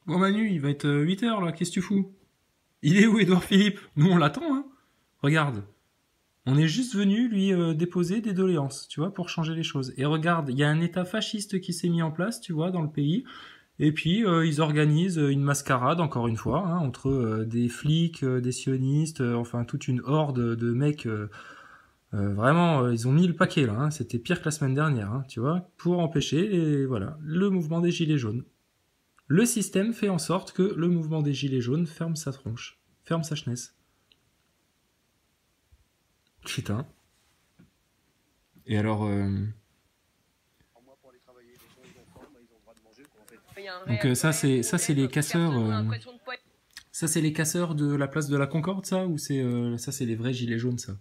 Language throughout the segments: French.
Bon Manu, il va être 8 heures là, qu'est-ce que tu fous? Il est où Édouard Philippe? Nous on l'attend, hein. Regarde, on est juste venu lui déposer des doléances, tu vois, pour changer les choses. Et regarde, il y a un état fasciste qui s'est mis en place, tu vois, dans le pays. Et puis ils organisent une mascarade, encore une fois, hein, entre des flics, des sionistes, enfin toute une horde de mecs. Vraiment, ils ont mis le paquet là, hein. C'était pire que la semaine dernière, hein, tu vois, pour empêcher et voilà, le mouvement des Gilets jaunes. Le système fait en sorte que le mouvement des Gilets jaunes ferme sa tronche, ferme sa chenesse. Putain. Et alors, donc ça c'est les casseurs. Ça c'est les casseurs de la place de la Concorde, ça ou c'est ça c'est les vrais gilets jaunes, ça.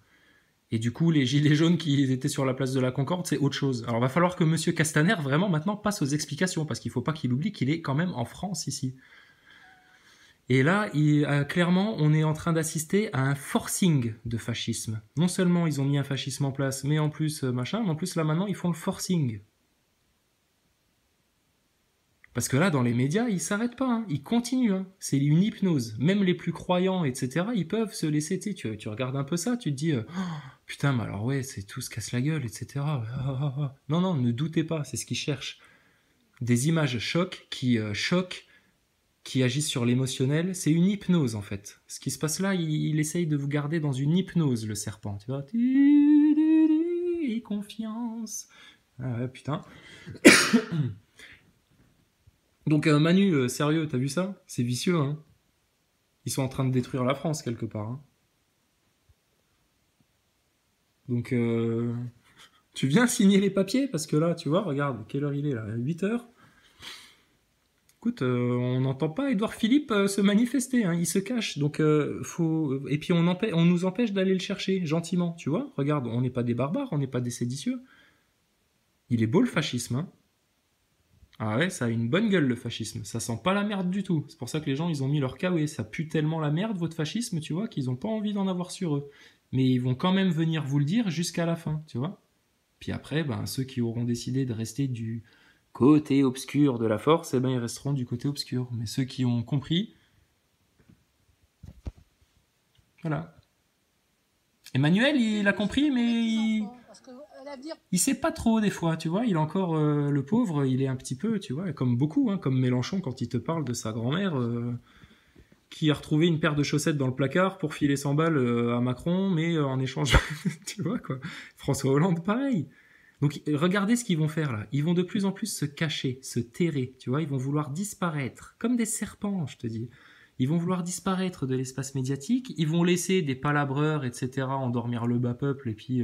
Et du coup, les gilets jaunes qui étaient sur la place de la Concorde, c'est autre chose. Alors, va falloir que Monsieur Castaner vraiment maintenant passe aux explications parce qu'il faut pas qu'il oublie qu'il est quand même en France ici. Et là, clairement, on est en train d'assister à un forcing de fascisme. Non seulement ils ont mis un fascisme en place, mais en plus machin, mais en plus là maintenant ils font le forcing. Parce que là, dans les médias, ils s'arrêtent pas, hein. Ils continuent, hein. C'est une hypnose. Même les plus croyants, etc., ils peuvent se laisser, tu regardes un peu ça, tu te dis, oh, putain, mais alors ouais, c'est tout se casse la gueule, etc. Non, non, ne doutez pas, c'est ce qu'ils cherchent. Des images choquent, qui agissent sur l'émotionnel, c'est une hypnose en fait. Ce qui se passe là, il essaye de vous garder dans une hypnose, le serpent, tu vois. Et confiance. Ah ouais, putain. Donc Manu, sérieux, t'as vu ça? C'est vicieux, hein. Ils sont en train de détruire la France quelque part, hein. Donc tu viens signer les papiers parce que là, tu vois, regarde, quelle heure il est là? 8 heures. Écoute, on n'entend pas Édouard Philippe se manifester, hein, il se cache. Donc faut et puis on nous empêche d'aller le chercher gentiment, tu vois. Regarde, on n'est pas des barbares, on n'est pas des séditieux. Il est beau le fascisme, hein. Ah ouais, ça a une bonne gueule le fascisme. Ça sent pas la merde du tout. C'est pour ça que les gens ils ont mis leur KW. Ça pue tellement la merde votre fascisme, tu vois, qu'ils ont pas envie d'en avoir sur eux. Mais ils vont quand même venir vous le dire jusqu'à la fin, tu vois. Puis après, ben, ceux qui auront décidé de rester du côté obscur de la force, eh ben, ils resteront du côté obscur. Mais ceux qui ont compris, voilà. Emmanuel, il a compris, mais il sait pas trop des fois, tu vois. Il est encore le pauvre, il est un petit peu, tu vois, comme beaucoup, hein, comme Mélenchon quand il te parle de sa grand-mère qui a retrouvé une paire de chaussettes dans le placard pour filer 100 balles à Macron, mais en échange, tu vois quoi. François Hollande, pareil. Donc regardez ce qu'ils vont faire là. Ils vont de plus en plus se cacher, se terrer, tu vois. Ils vont vouloir disparaître, comme des serpents, je te dis. Ils vont vouloir disparaître de l'espace médiatique. Ils vont laisser des palabreurs, etc., endormir le bas peuple. Et puis,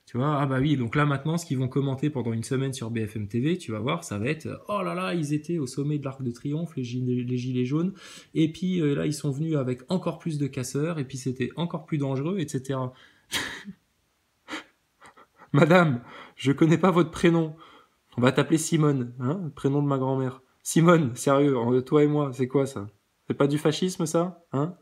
tu vois, ah bah oui, donc là maintenant, ce qu'ils vont commenter pendant une semaine sur BFM TV, tu vas voir, ça va être oh là là, ils étaient au sommet de l'Arc de Triomphe, les gilets jaunes. Et puis là, ils sont venus avec encore plus de casseurs. Et puis c'était encore plus dangereux, etc. Madame, je connais pas votre prénom. On va t'appeler Simone, hein, le prénom de ma grand-mère. Simone, sérieux, toi et moi, c'est quoi ça? C'est pas du fascisme ça, hein?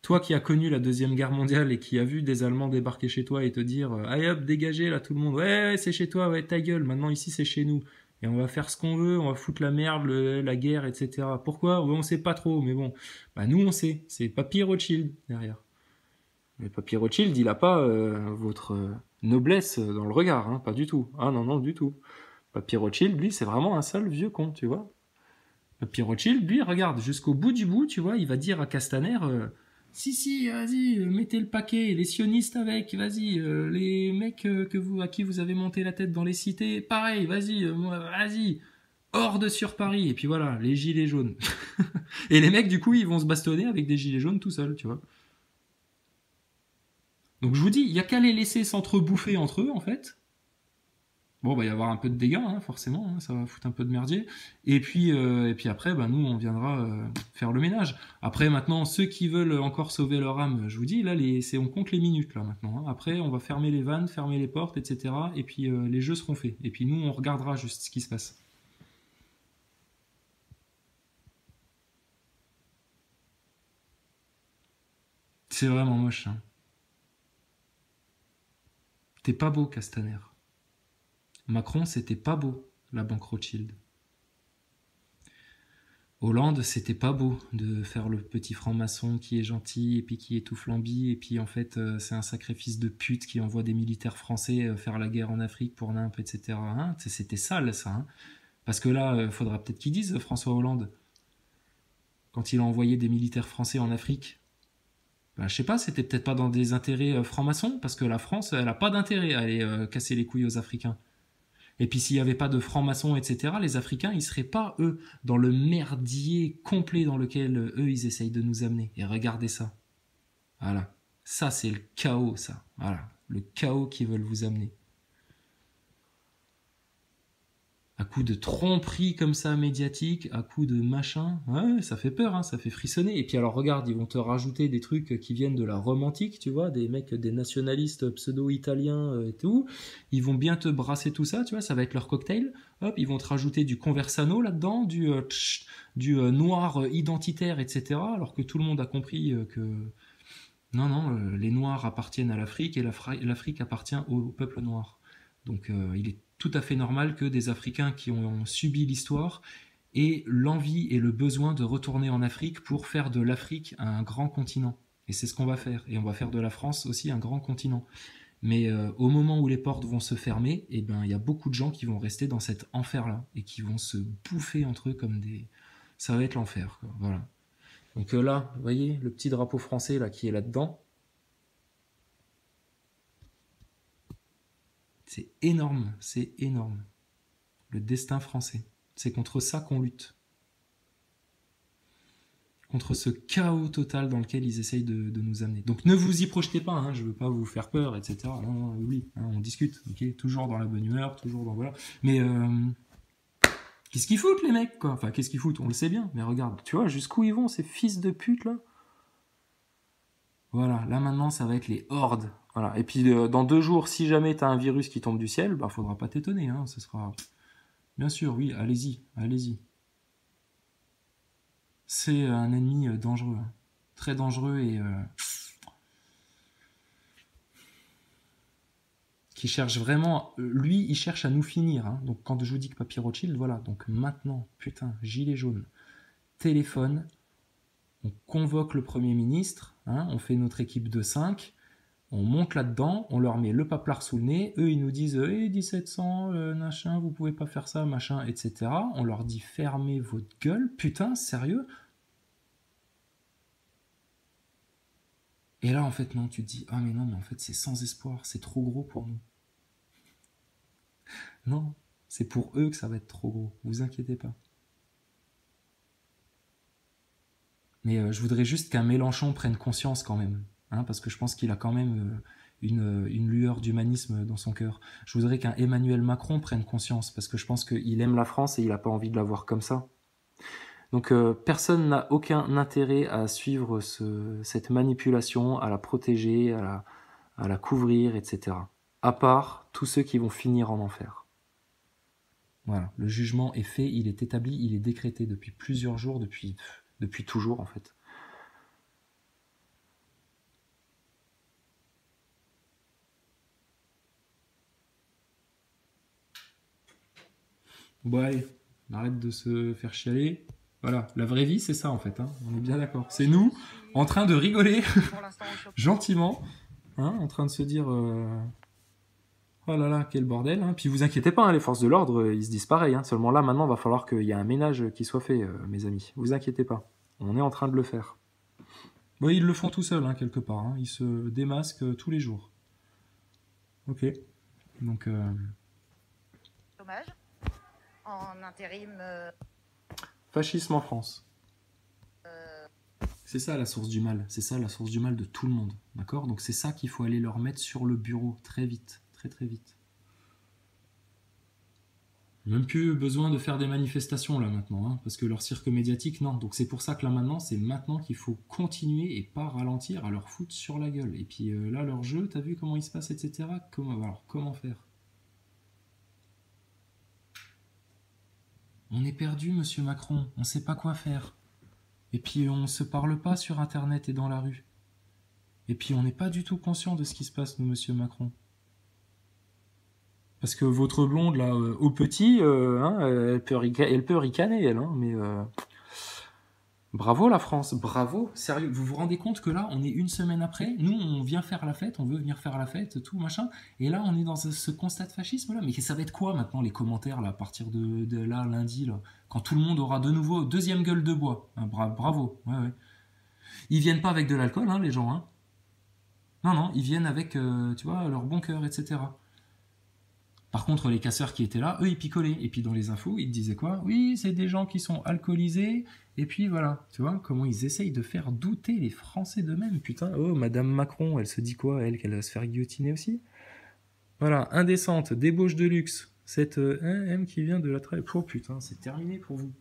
Toi qui as connu la Deuxième Guerre mondiale et qui as vu des Allemands débarquer chez toi et te dire allez hop, dégagez là tout le monde, ouais, ouais c'est chez toi, ouais ta gueule, maintenant ici c'est chez nous. Et on va faire ce qu'on veut, on va foutre la merde, la guerre, etc. Pourquoi? Ouais, on sait pas trop, mais bon. Bah nous on sait, c'est Papy Rothschild derrière. Mais Papy Rothschild, il a pas votre noblesse dans le regard, hein, pas du tout. Ah non, non, du tout. Papy Rothschild, lui, c'est vraiment un sale vieux con, tu vois. Papy Rothschild, lui, regarde, jusqu'au bout du bout, tu vois, il va dire à Castaner si, si, vas-y, mettez le paquet, les sionistes avec, vas-y, les mecs à qui vous avez monté la tête dans les cités, pareil, vas-y, vas-y, horde sur Paris, et puis voilà, les gilets jaunes. Et les mecs, du coup, ils vont se bastonner avec des gilets jaunes tout seuls, tu vois. Donc je vous dis, il y a qu'à les laisser s'entrebouffer entre eux, en fait. Bon, bah, il va y avoir un peu de dégâts, hein, forcément, hein, ça va foutre un peu de merdier. Et puis après, bah, nous, on viendra faire le ménage. Après, maintenant, ceux qui veulent encore sauver leur âme, je vous dis, là, on compte les minutes, là, maintenant, hein. Après, on va fermer les vannes, fermer les portes, etc. Et puis, les jeux seront faits. Et puis, nous, on regardera juste ce qui se passe. C'est vraiment moche, hein. T'es pas beau, Castaner. Macron, c'était pas beau, la banque Rothschild. Hollande, c'était pas beau de faire le petit franc-maçon qui est gentil et puis qui est tout flambi et puis en fait c'est un sacrifice de pute qui envoie des militaires français faire la guerre en Afrique pour nimp, etc. Hein, c'était sale ça. Hein. Parce que là, faudra peut-être qu'ils disent François Hollande quand il a envoyé des militaires français en Afrique. Ben, je sais pas, c'était peut-être pas dans des intérêts francs-maçons parce que la France, elle a pas d'intérêt à aller casser les couilles aux Africains. Et puis s'il n'y avait pas de francs-maçons, etc., les Africains, ils seraient pas, eux, dans le merdier complet dans lequel, eux, ils essayent de nous amener. Et regardez ça. Voilà. Ça, c'est le chaos, ça. Voilà. Le chaos qu'ils veulent vous amener. À coup de tromperie comme ça médiatique, à coup de machin, ouais, ça fait peur, hein, ça fait frissonner. Et puis alors regarde, ils vont te rajouter des trucs qui viennent de la Rome antique, tu vois, des mecs, des nationalistes pseudo-italiens et tout. Ils vont bien te brasser tout ça, tu vois, ça va être leur cocktail. Hop, ils vont te rajouter du conversano là-dedans, du noir identitaire, etc. Alors que tout le monde a compris que non, non, les Noirs appartiennent à l'Afrique et l'Afrique appartient au peuple noir. Donc il est tout à fait normal que des Africains qui ont subi l'histoire aient l'envie et le besoin de retourner en Afrique pour faire de l'Afrique un grand continent. Et c'est ce qu'on va faire. Et on va faire de la France aussi un grand continent. Mais au moment où les portes vont se fermer, eh ben, il y a beaucoup de gens qui vont rester dans cet enfer-là et qui vont se bouffer entre eux comme des... Ça va être l'enfer, quoi. Voilà. Donc là, vous voyez, le petit drapeau français là qui est là-dedans, c'est énorme, c'est énorme. Le destin français. C'est contre ça qu'on lutte. Contre ce chaos total dans lequel ils essayent de nous amener. Donc ne vous y projetez pas, hein, je veux pas vous faire peur, etc. Non, non, oui, hein, on discute, ok, toujours dans la bonne humeur, toujours dans voilà. Mais qu'est-ce qu'ils foutent les mecs, quoi? Enfin, qu'est-ce qu'ils foutent? On le sait bien. Mais regarde, tu vois jusqu'où ils vont ces fils de pute là? Voilà, là maintenant ça va être les hordes. Voilà. Et puis dans 2 jours, si jamais t'as un virus qui tombe du ciel, bah faudra pas t'étonner, hein. Ce sera. Bien sûr, oui, allez-y, allez-y. C'est un ennemi dangereux, hein. Très dangereux et qui cherche vraiment. Lui, il cherche à nous finir. Hein. Donc quand je vous dis que Papy Rothschild, voilà. Donc maintenant, putain, gilet jaune, téléphone, on convoque le Premier ministre, hein, on fait notre équipe de 5, on monte là-dedans, on leur met le paplard sous le nez, eux ils nous disent 1700, machin, vous pouvez pas faire ça, machin, etc. On leur dit fermez votre gueule, putain, sérieux? Et là en fait non, tu te dis ah mais non, mais en fait c'est sans espoir, c'est trop gros pour nous. Non, c'est pour eux que ça va être trop gros, vous inquiétez pas. Mais je voudrais juste qu'un Mélenchon prenne conscience quand même, hein, parce que je pense qu'il a quand même une lueur d'humanisme dans son cœur. Je voudrais qu'un Emmanuel Macron prenne conscience, parce que je pense qu'il aime la France et il n'a pas envie de la voir comme ça. Donc personne n'a aucun intérêt à suivre cette manipulation, à la protéger, à la couvrir, etc. À part tous ceux qui vont finir en enfer. Voilà, le jugement est fait, il est établi, il est décrété depuis plusieurs jours, depuis toujours en fait. Bon allez, on arrête de se faire chialer. Voilà, la vraie vie c'est ça en fait, hein. On est bien d'accord. C'est nous en train de rigoler gentiment, hein, en train de se dire oh là là, quel bordel. Hein. Puis vous inquiétez pas, hein, les forces de l'ordre, ils se disent pareil. Hein. Seulement là, maintenant, il va falloir qu'il y ait un ménage qui soit fait, mes amis. Vous inquiétez pas. On est en train de le faire. Bon, ils le font tout seuls, hein, quelque part. Hein. Ils se démasquent tous les jours. Ok. Donc. Dommage. En intérim. Fascisme en France. C'est ça la source du mal. C'est ça la source du mal de tout le monde. D'accord? Donc c'est ça qu'il faut aller leur mettre sur le bureau très vite. Très très vite. Même plus besoin de faire des manifestations là maintenant, hein, parce que leur cirque médiatique, non. Donc c'est pour ça que là maintenant, c'est maintenant qu'il faut continuer et pas ralentir à leur foutre sur la gueule. Et puis là, leur jeu, t'as vu comment il se passe, etc. Alors comment faire? On est perdu, monsieur Macron, on sait pas quoi faire. Et puis on se parle pas sur internet et dans la rue. Et puis on n'est pas du tout conscient de ce qui se passe, nous, monsieur Macron. Parce que votre blonde, là, au petit, hein, elle peut ricaner, elle, hein, mais Bravo la France, bravo, sérieux. Vous vous rendez compte que là, on est une semaine après, nous, on vient faire la fête, on veut venir faire la fête, tout machin, et là, on est dans ce constat de fascisme-là. Mais ça va être quoi maintenant, les commentaires, là, à partir de là, lundi, là, quand tout le monde aura de nouveau deuxième gueule de bois. Hein, bravo, ouais, ouais. Ils viennent pas avec de l'alcool, hein, les gens, hein. Non, non, ils viennent avec, tu vois, leur bon cœur, etc. Par contre, les casseurs qui étaient là, eux, ils picolaient. Et puis dans les infos, ils disaient quoi? Oui, c'est des gens qui sont alcoolisés. Et puis voilà, tu vois, comment ils essayent de faire douter les Français d'eux-mêmes. Putain, oh, Madame Macron, elle se dit quoi, elle, qu'elle va se faire guillotiner aussi? Voilà, indécente, débauche de luxe. Cette M qui vient de la trappe. Oh putain, c'est terminé pour vous.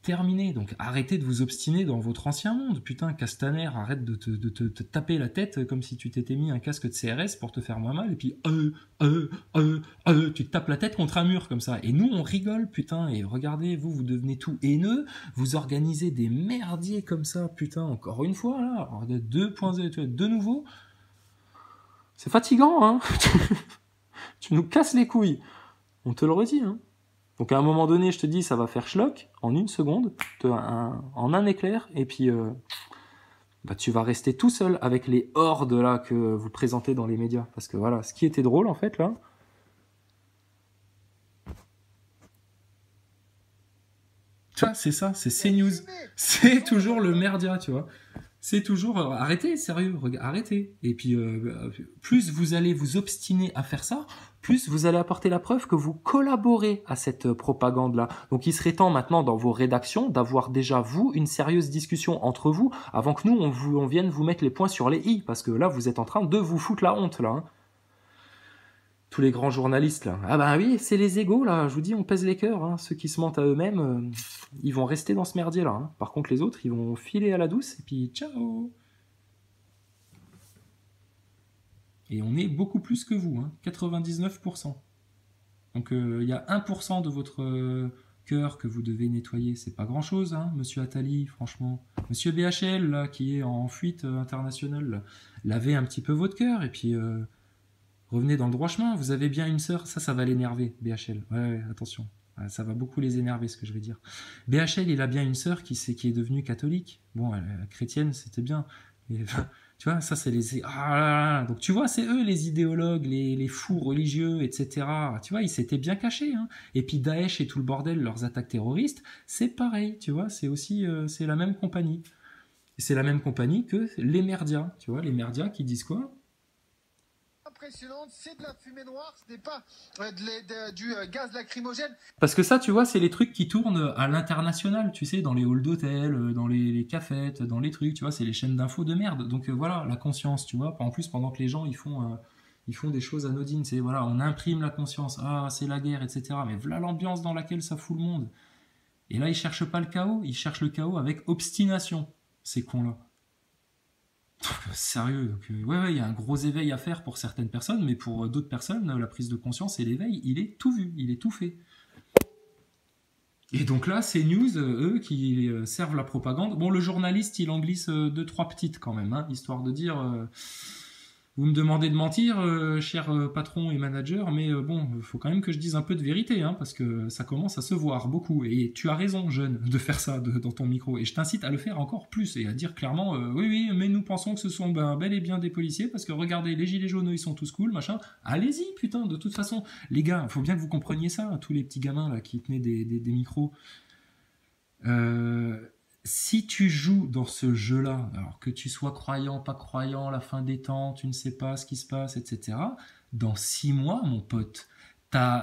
Terminé. Donc arrêtez de vous obstiner dans votre ancien monde. Putain, Castaner, arrête de te taper la tête comme si tu t'étais mis un casque de CRS pour te faire moins mal. Et puis, tu te tapes la tête contre un mur comme ça. Et nous, on rigole, putain. Et regardez, vous devenez tout haineux. Vous organisez des merdiers comme ça, putain. Encore une fois, là. 2.0, de nouveau. C'est fatigant, hein. Tu nous casses les couilles. On te le redit, hein. Donc à un moment donné, je te dis, ça va faire schlock en une seconde, en un éclair, et puis bah, tu vas rester tout seul avec les hordes là que vous présentez dans les médias. Parce que voilà, ce qui était drôle en fait là, tu vois, c'est ça, c'est CNews. C'est toujours le merdia, tu vois. C'est toujours arrêtez, sérieux, arrêtez. Et puis plus vous allez vous obstiner à faire ça, plus vous allez apporter la preuve que vous collaborez à cette propagande-là. Donc il serait temps maintenant dans vos rédactions d'avoir déjà vous une sérieuse discussion entre vous avant que nous on vienne vous mettre les points sur les i, parce que là vous êtes en train de vous foutre la honte là. Hein. Tous les grands journalistes là. Ah bah oui, c'est les égos là, je vous dis, on pèse les cœurs. Hein. Ceux qui se mentent à eux-mêmes, ils vont rester dans ce merdier là. Hein. Par contre les autres, ils vont filer à la douce et puis ciao. Et on est beaucoup plus que vous, hein, 99%. Donc il y a 1% de votre cœur que vous devez nettoyer. C'est pas grand-chose, hein, monsieur Attali, franchement. Monsieur BHL, là, qui est en fuite internationale, là, lavez un petit peu votre cœur et puis revenez dans le droit chemin. Vous avez bien une sœur, ça va l'énerver, BHL. Ouais, attention. Ça va beaucoup les énerver, ce que je vais dire. BHL, il a bien une sœur qui est devenue catholique. Bon, chrétienne, c'était bien. Mais, tu vois, ça, c'est les... Ah là là. Donc, tu vois, c'est eux, les idéologues, les fous religieux, etc. Tu vois, ils s'étaient bien cachés. Hein. Et puis, Daesh et tout le bordel, leurs attaques terroristes, c'est pareil, tu vois, c'est aussi... c'est la même compagnie. Et c'est la même compagnie que les merdias, tu vois, les merdias qui disent quoi? Impressionnante, c'est de la fumée noire, ce n'est pas du gaz lacrymogène. Parce que ça, tu vois, c'est les trucs qui tournent à l'international, tu sais, dans les halls d'hôtel, dans les cafettes, dans les trucs, tu vois, c'est les chaînes d'infos de merde. Donc voilà, la conscience, tu vois. En plus, pendant que les gens, ils font des choses anodines, c'est voilà, on imprime la conscience, ah, c'est la guerre, etc. Mais voilà l'ambiance dans laquelle ça fout le monde. Et là, ils cherchent pas le chaos, ils cherchent le chaos avec obstination, ces cons-là. Sérieux, donc, ouais, il y a un gros éveil à faire pour certaines personnes, mais pour d'autres personnes, la prise de conscience et l'éveil, il est tout vu, il est tout fait. Et donc là, c'est News, eux, qui servent la propagande. Bon, le journaliste, il en glisse deux, trois petites quand même, hein, histoire de dire vous me demandez de mentir, cher patron et manager, mais bon, il faut quand même que je dise un peu de vérité, hein, parce que ça commence à se voir beaucoup. Et tu as raison, jeune, de faire ça dans ton micro. Et je t'incite à le faire encore plus et à dire clairement, oui, mais nous pensons que ce sont bel et bien des policiers, parce que regardez, les gilets jaunes, ils sont tous cool, machin. Allez-y, putain, de toute façon, les gars, il faut bien que vous compreniez ça, hein, tous les petits gamins là qui tenaient des micros. Si tu joues dans ce jeu-là, alors que tu sois croyant, pas croyant, la fin des temps, tu ne sais pas ce qui se passe, etc., dans 6 mois, mon pote,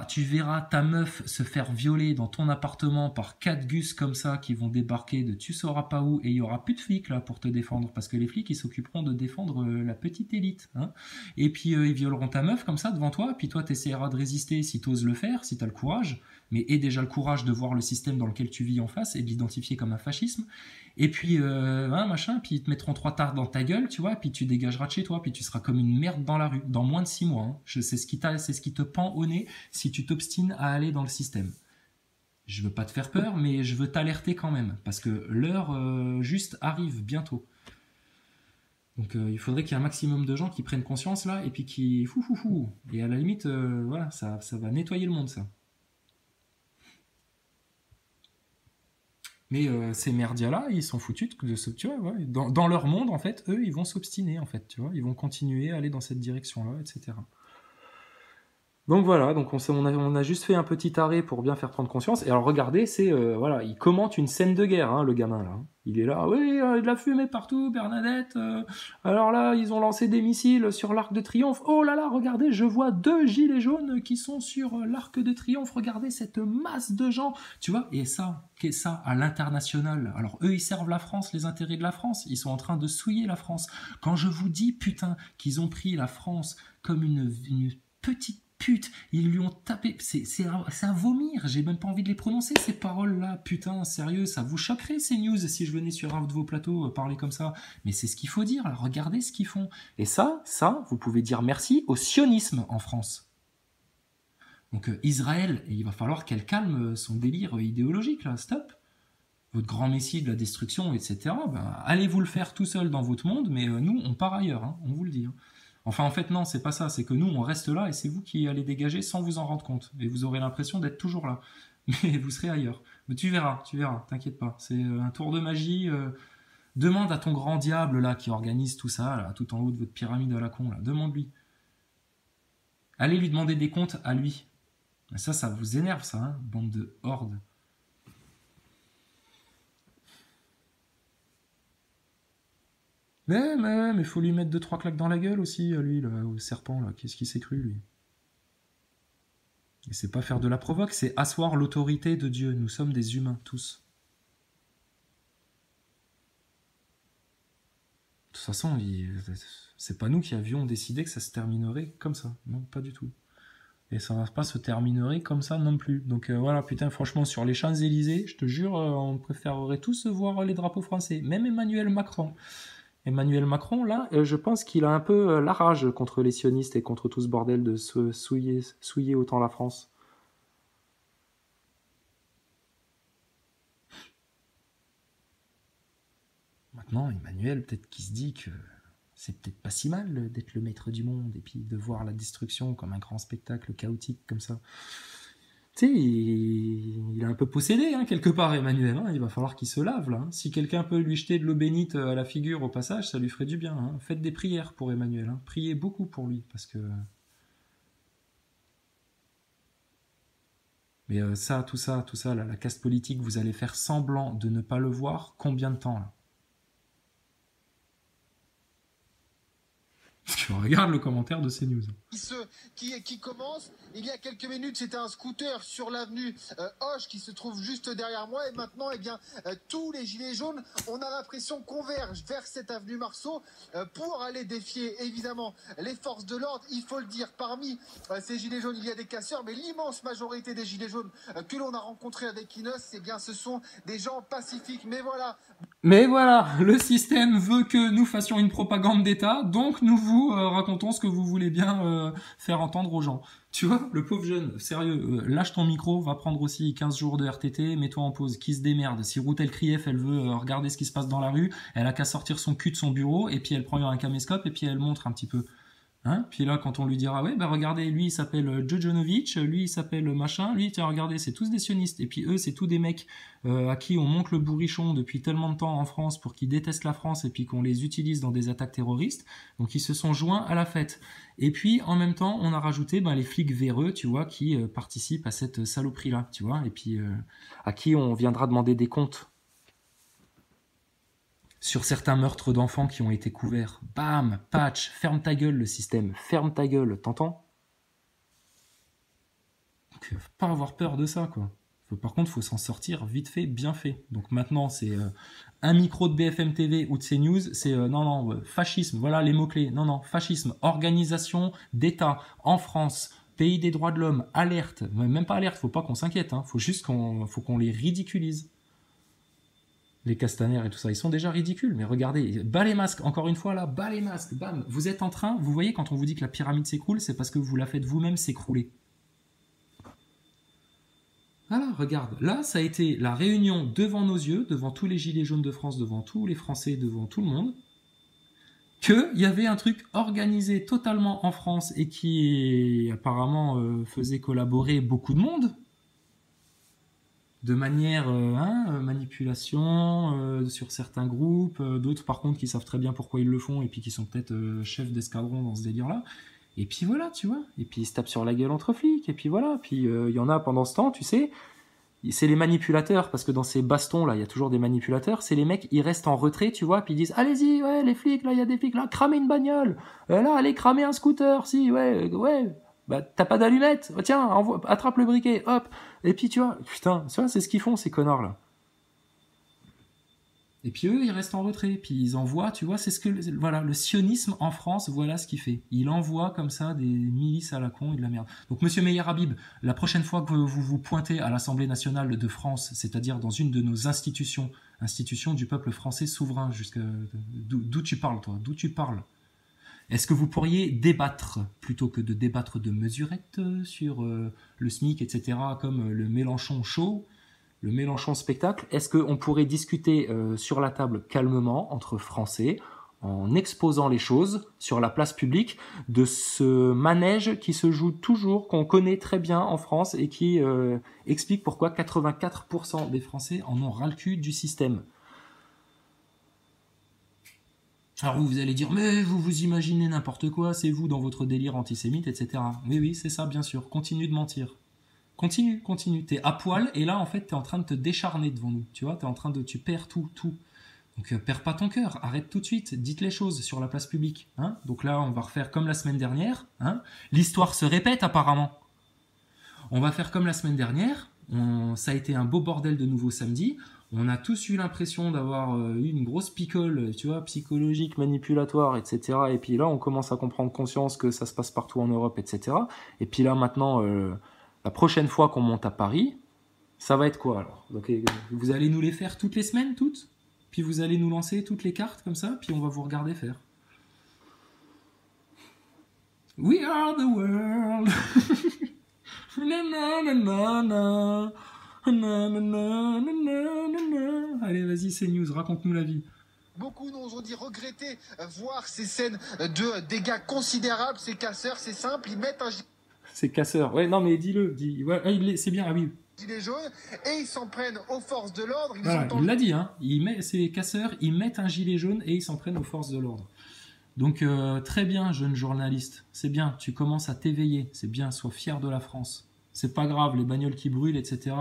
tu verras ta meuf se faire violer dans ton appartement par 4 gus comme ça qui vont débarquer de tu sauras pas où et il y aura plus de flics là pour te défendre parce que les flics ils s'occuperont de défendre la petite élite. Hein. Et puis ils violeront ta meuf comme ça devant toi, puis toi t'essaieras de résister si t'oses le faire, si t'as le courage, mais aie déjà le courage de voir le système dans lequel tu vis en face et de l'identifier comme un fascisme. Et puis, machin, puis ils te mettront 3 tartes dans ta gueule, tu vois, puis tu dégageras de chez toi, puis tu seras comme une merde dans la rue, dans moins de 6 mois. Hein. C'est ce qui te pend au nez si tu t'obstines à aller dans le système. Je veux pas te faire peur, mais je veux t'alerter quand même, parce que l'heure juste arrive bientôt. Donc il faudrait qu'il y ait un maximum de gens qui prennent conscience là, et puis qui... Et à la limite, voilà, ça va nettoyer le monde, ça. Mais ces merdias-là, ils sont foutus de ce, tu vois, ouais, dans leur monde, en fait, eux, ils vont s'obstiner, en fait, tu vois, ils vont continuer à aller dans cette direction-là, etc. Donc voilà, donc on a juste fait un petit arrêt pour bien faire prendre conscience. Et alors regardez, c'est voilà, il commente une scène de guerre, hein, le gamin là. Il est là, oui, de la fumée partout, Bernadette. Alors là, ils ont lancé des missiles sur l'Arc de Triomphe. Oh là là, regardez, je vois 2 gilets jaunes qui sont sur l'Arc de Triomphe. Regardez cette masse de gens, tu vois. Et ça, qu'est ça à l'international. Alors eux, ils servent la France, les intérêts de la France. Ils sont en train de souiller la France. Quand je vous dis, putain, qu'ils ont pris la France comme une petite pute, ils lui ont tapé, c'est à vomir, j'ai même pas envie de les prononcer ces paroles-là, putain, sérieux, ça vous choquerait ces news si je venais sur un de vos plateaux parler comme ça, mais c'est ce qu'il faut dire, là. Regardez ce qu'ils font. Et ça, vous pouvez dire merci au sionisme en France. Donc Israël, il va falloir qu'elle calme son délire idéologique, là, stop. Votre grand messie de la destruction, etc., ben, allez vous le faire tout seul dans votre monde, mais nous, on part ailleurs, hein, on vous le dit. Hein. Enfin, en fait, non, c'est pas ça. C'est que nous, on reste là et c'est vous qui allez dégager sans vous en rendre compte. Et vous aurez l'impression d'être toujours là. Mais vous serez ailleurs. Mais tu verras, t'inquiète pas. C'est un tour de magie. Demande à ton grand diable, là, qui organise tout ça, là, tout en haut de votre pyramide à la con, là. Demande-lui. Allez lui demander des comptes à lui. Ça vous énerve, ça, hein, bande de hordes. Mais faut lui mettre 2-3 claques dans la gueule aussi, à lui, là, au serpent, là. Qu'est-ce qu'il s'est cru, lui? Et c'est pas faire de la provoque, c'est asseoir l'autorité de Dieu. Nous sommes des humains, tous. De toute façon, c'est pas nous qui avions décidé que ça se terminerait comme ça. Non, pas du tout. Et ça va pas se terminerait comme ça non plus. Donc voilà, putain, franchement, sur les Champs-Élysées, je te jure, on préférerait tous voir les drapeaux français. Même Emmanuel Macron. Emmanuel Macron, là, je pense qu'il a un peu la rage contre les sionistes et contre tout ce bordel de se souiller autant la France. Maintenant, Emmanuel, peut-être qu'il se dit que c'est peut-être pas si mal d'être le maître du monde et puis de voir la destruction comme un grand spectacle chaotique comme ça. Tu sais, il est un peu possédé, hein, quelque part, Emmanuel. Hein. Il va falloir qu'il se lave, là. Hein. Si quelqu'un peut lui jeter de l'eau bénite à la figure au passage, ça lui ferait du bien. Hein. Faites des prières pour Emmanuel. Hein. Priez beaucoup pour lui, parce que... Mais tout ça, là, la caste politique, vous allez faire semblant de ne pas le voir. Combien de temps, là? Parce que regarde le commentaire de CNews. Qui commence. Il y a quelques minutes, c'était un scooter sur l'avenue Hoche qui se trouve juste derrière moi. Et maintenant, eh bien, tous les gilets jaunes, on a l'impression, convergent vers cette avenue Marceau pour aller défier, évidemment, les forces de l'ordre. Il faut le dire, parmi ces gilets jaunes, il y a des casseurs, mais l'immense majorité des gilets jaunes que l'on a rencontrés avec Inos, eh bien, ce sont des gens pacifiques. Mais voilà, le système veut que nous fassions une propagande d'État, donc nous vous racontons ce que vous voulez bien faire entendre aux gens. Tu vois, le pauvre jeune, sérieux, lâche ton micro, va prendre aussi 15 jours de RTT, mets-toi en pause, qui se démerde. Si Routel Krief, elle veut regarder ce qui se passe dans la rue, elle a qu'à sortir son cul de son bureau, et puis elle prend un caméscope, et puis elle montre un petit peu. Hein, puis là, quand on lui dira, ouais, bah regardez, lui il s'appelle Djojanovic, lui il s'appelle machin, lui, tiens, regardez, c'est tous des sionistes. Et puis eux, c'est tous des mecs à qui on monte le bourrichon depuis tellement de temps en France pour qu'ils détestent la France et puis qu'on les utilise dans des attaques terroristes. Donc ils se sont joints à la fête. Et puis en même temps, on a rajouté les flics véreux, tu vois, qui participent à cette saloperie-là, tu vois, et puis à qui on viendra demander des comptes. Sur certains meurtres d'enfants qui ont été couverts. Bam, patch, ferme ta gueule le système, ferme ta gueule, t'entends? Donc, pas avoir peur de ça, quoi. Par contre, il faut s'en sortir vite fait, bien fait. Donc maintenant, c'est un micro de BFM TV ou de CNews, c'est fascisme, voilà les mots-clés. Non, fascisme, organisation d'État en France, pays des droits de l'homme, alerte, même pas alerte, faut pas qu'on s'inquiète, hein. Faut juste qu'on les ridiculise. Les Castaner et tout ça, ils sont déjà ridicules, mais regardez, bas les masques, encore une fois là, bas les masques, bam, vous êtes en train, vous voyez quand on vous dit que la pyramide s'écroule, c'est parce que vous la faites vous-même s'écrouler. Voilà, regarde, là ça a été la réunion devant nos yeux, devant tous les gilets jaunes de France, devant tous les Français, devant tout le monde, qu'il y avait un truc organisé totalement en France et qui apparemment faisait collaborer beaucoup de monde, de manière manipulative. manipulation sur certains groupes, d'autres par contre qui savent très bien pourquoi ils le font et puis qui sont peut-être chefs d'escadron dans ce délire-là. Et puis voilà, tu vois. Et puis ils se tapent sur la gueule entre flics. Et puis voilà. Puis il y en a pendant ce temps, tu sais, c'est les manipulateurs, parce que dans ces bastons-là, il y a toujours des manipulateurs. C'est les mecs, ils restent en retrait, tu vois, puis ils disent, allez-y, ouais, les flics, là, il y a des flics, là, cramez une bagnole. Là, allez, cramer un scooter, si, ouais. Bah, t'as pas d'allumette. Oh, tiens, attrape le briquet, hop. Et puis, tu vois, putain, ça, c'est ce qu'ils font, ces connards-là. Et puis eux, ils restent en retrait, puis ils envoient, tu vois, c'est ce que, voilà, le sionisme en France, voilà ce qu'il fait. Il envoie comme ça des milices à la con et de la merde. Donc, monsieur Meyer Habib, la prochaine fois que vous vous pointez à l'Assemblée nationale de France, c'est-à-dire dans une de nos institutions du peuple français souverain, d'où tu parles, toi, d'où tu parles? Est-ce que vous pourriez débattre, plutôt que de débattre de mesurettes sur le SMIC, etc., comme le Mélenchon Show, le Mélenchon spectacle, est-ce qu'on pourrait discuter sur la table calmement entre Français, en exposant les choses sur la place publique, de ce manège qui se joue toujours, qu'on connaît très bien en France et qui explique pourquoi 84% des Français en ont ras le cul du système. Alors vous allez dire, mais vous vous imaginez n'importe quoi, c'est vous dans votre délire antisémite, etc. Oui, c'est ça, bien sûr, continue de mentir. Continue, t'es à poil et là en fait t'es en train de te décharner devant nous, tu vois, tu perds tout. Donc perds pas ton cœur, arrête tout de suite, dites les choses sur la place publique, hein. Donc là on va refaire comme la semaine dernière, hein. L'histoire se répète apparemment. On va faire comme la semaine dernière, ça a été un beau bordel de nouveau samedi, on a tous eu l'impression d'avoir eu une grosse picole, tu vois, psychologique, manipulatoire, etc. Et puis là on commence à comprendre conscience que ça se passe partout en Europe, etc. Et puis là maintenant... la prochaine fois qu'on monte à Paris, ça va être quoi alors? Donc, vous allez nous les faire toutes les semaines, toutes? Puis vous allez nous lancer toutes les cartes comme ça, puis on va vous regarder faire. We are the world. Allez, vas-y, c'est news, raconte-nous la vie. Beaucoup nous ont dit regretter voir ces scènes de dégâts considérables. Ces casseurs, c'est simple, ils mettent un c'est casseur. Ouais, non, mais dis-le. Ouais, c'est bien, ah oui. Gilet jaune, et ils s'en prennent aux forces de l'ordre. Voilà, il l'a dit, hein. Ces casseurs, ils mettent un gilet jaune et ils s'en prennent aux forces de l'ordre. Donc, très bien, jeune journaliste. C'est bien, tu commences à t'éveiller. C'est bien, sois fier de la France. C'est pas grave, les bagnoles qui brûlent, etc.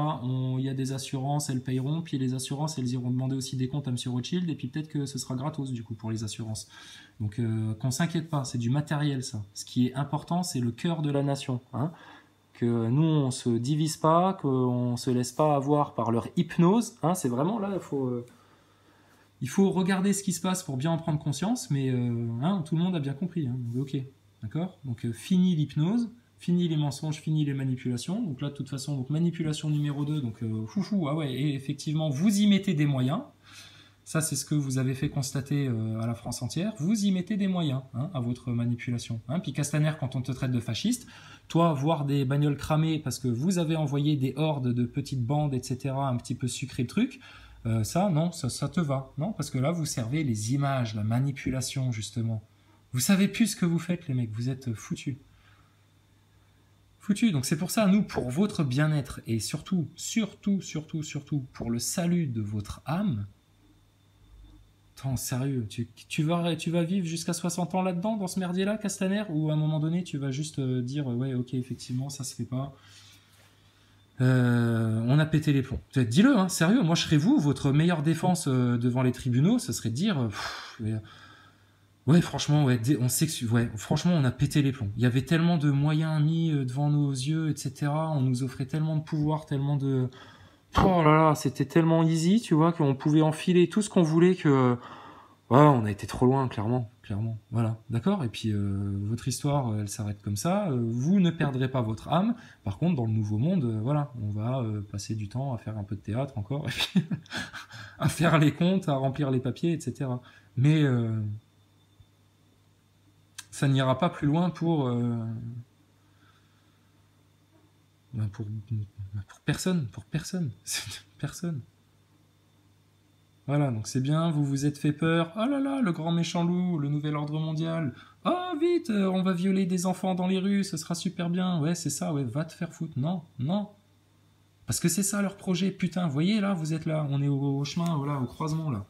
Il y a des assurances, elles payeront. Puis les assurances, elles iront demander aussi des comptes à M. Rothschild. Et puis peut-être que ce sera gratos, du coup, pour les assurances. Donc, qu'on s'inquiète pas, c'est du matériel, ça. Ce qui est important, c'est le cœur de la nation. Hein, que nous, on se divise pas, qu'on se laisse pas avoir par leur hypnose. Hein, c'est vraiment là, il faut regarder ce qui se passe pour bien en prendre conscience. Mais tout le monde a bien compris. Hein, ok, d'accord. Donc, fini l'hypnose. Fini les mensonges, fini les manipulations. Donc là, de toute façon, donc manipulation numéro 2. Donc, ah ouais, et effectivement, vous y mettez des moyens. Ça, c'est ce que vous avez fait constater à la France entière. Vous y mettez des moyens à votre manipulation. Puis Castaner, quand on te traite de fasciste, toi, voir des bagnoles cramées parce que vous avez envoyé des hordes de petites bandes, etc., un petit peu sucré le truc, ça te va. Non, parce que là, vous servez les images, la manipulation, justement. Vous savez plus ce que vous faites, les mecs. Vous êtes foutus. Donc c'est pour ça, nous, pour votre bien-être et surtout, pour le salut de votre âme, attends, sérieux, tu vas vivre jusqu'à 60 ans là-dedans, dans ce merdier-là, Castaner, ou à un moment donné, tu vas juste dire, ouais, ok, effectivement, ça se fait pas. On a pété les plombs. Dis-le, hein, sérieux, moi je serais vous, votre meilleure défense devant les tribunaux, ce serait de dire... Ouais, franchement, franchement, on a pété les plombs. Il y avait tellement de moyens mis devant nos yeux, etc. On nous offrait tellement de pouvoir, tellement de... Oh là là, c'était tellement easy, tu vois, qu'on pouvait enfiler tout ce qu'on voulait que... Ouais, on a été trop loin, clairement. Voilà, d'accord. Et puis, votre histoire, elle s'arrête comme ça. Vous ne perdrez pas votre âme. Par contre, dans le nouveau monde, voilà, on va passer du temps à faire un peu de théâtre encore, et puis à faire les comptes, à remplir les papiers, etc. Mais... ça n'ira pas plus loin pour personne. Personne. Voilà, donc c'est bien, vous vous êtes fait peur. Oh là là, le grand méchant loup, le nouvel ordre mondial. Oh, vite, on va violer des enfants dans les rues, ce sera super bien. Ouais, c'est ça, ouais, va te faire foutre. Non. Parce que c'est ça leur projet, putain, vous voyez là, vous êtes là, on est au chemin, voilà, au croisement là.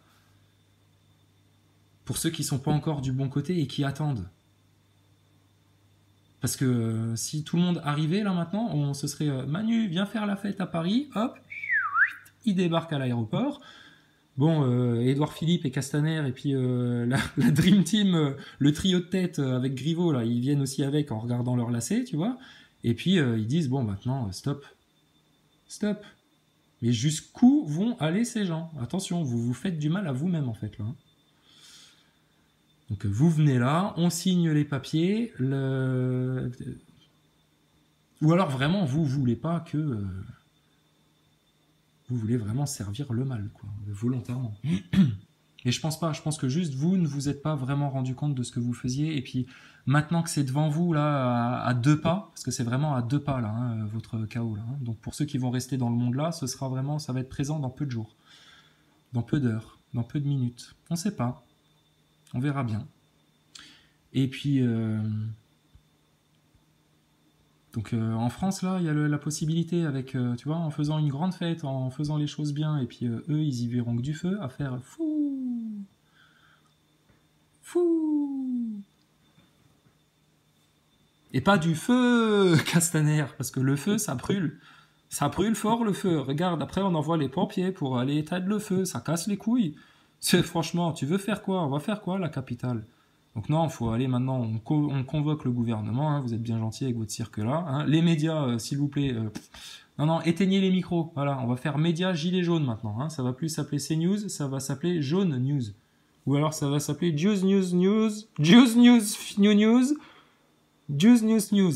Pour ceux qui sont pas encore du bon côté et qui attendent. Parce que si tout le monde arrivait là maintenant, on se serait Manu, viens faire la fête à Paris, hop, il débarque à l'aéroport. Bon, Édouard Philippe et Castaner et puis la Dream Team, le trio de tête avec Griveaux là, ils viennent aussi avec en regardant leur lacet, tu vois. Et puis ils disent bon maintenant stop, stop. Mais jusqu'où vont aller ces gens? Attention, vous vous faites du mal à vous-même en fait là. Donc vous venez là, on signe les papiers, ou alors vraiment vous voulez pas que vous voulez vraiment servir le mal, quoi, volontairement. Et je pense pas, je pense que juste vous ne vous êtes pas vraiment rendu compte de ce que vous faisiez, et puis maintenant que c'est devant vous là, à 2 pas, parce que c'est vraiment à 2 pas là, hein, votre chaos là. Hein. Donc pour ceux qui vont rester dans le monde là, ce sera vraiment, ça va être présent dans peu de jours, dans peu d'heures, dans peu de minutes. On sait pas, on verra bien. Et puis donc en France là, il y a la possibilité avec, tu vois, en faisant une grande fête, en faisant les choses bien, et puis eux ils y verront que du feu, à faire fou, fou. Et pas du feu, Castaner, parce que le feu ça brûle. Ça brûle fort le feu. Regarde, après on envoie les pompiers pour aller éteindre le feu, ça casse les couilles. C'est franchement, tu veux faire quoi? On va faire quoi la capitale? Donc non, il faut aller maintenant, on convoque le gouvernement, hein, vous êtes bien gentil avec votre cirque là. Hein. Les médias, s'il vous plaît, non, éteignez les micros. Voilà, on va faire médias gilets jaunes maintenant. Hein. Ça va plus s'appeler CNews, ça va s'appeler Jaune News. Ou alors ça va s'appeler Juice News News, Juice News New News, Juice News News.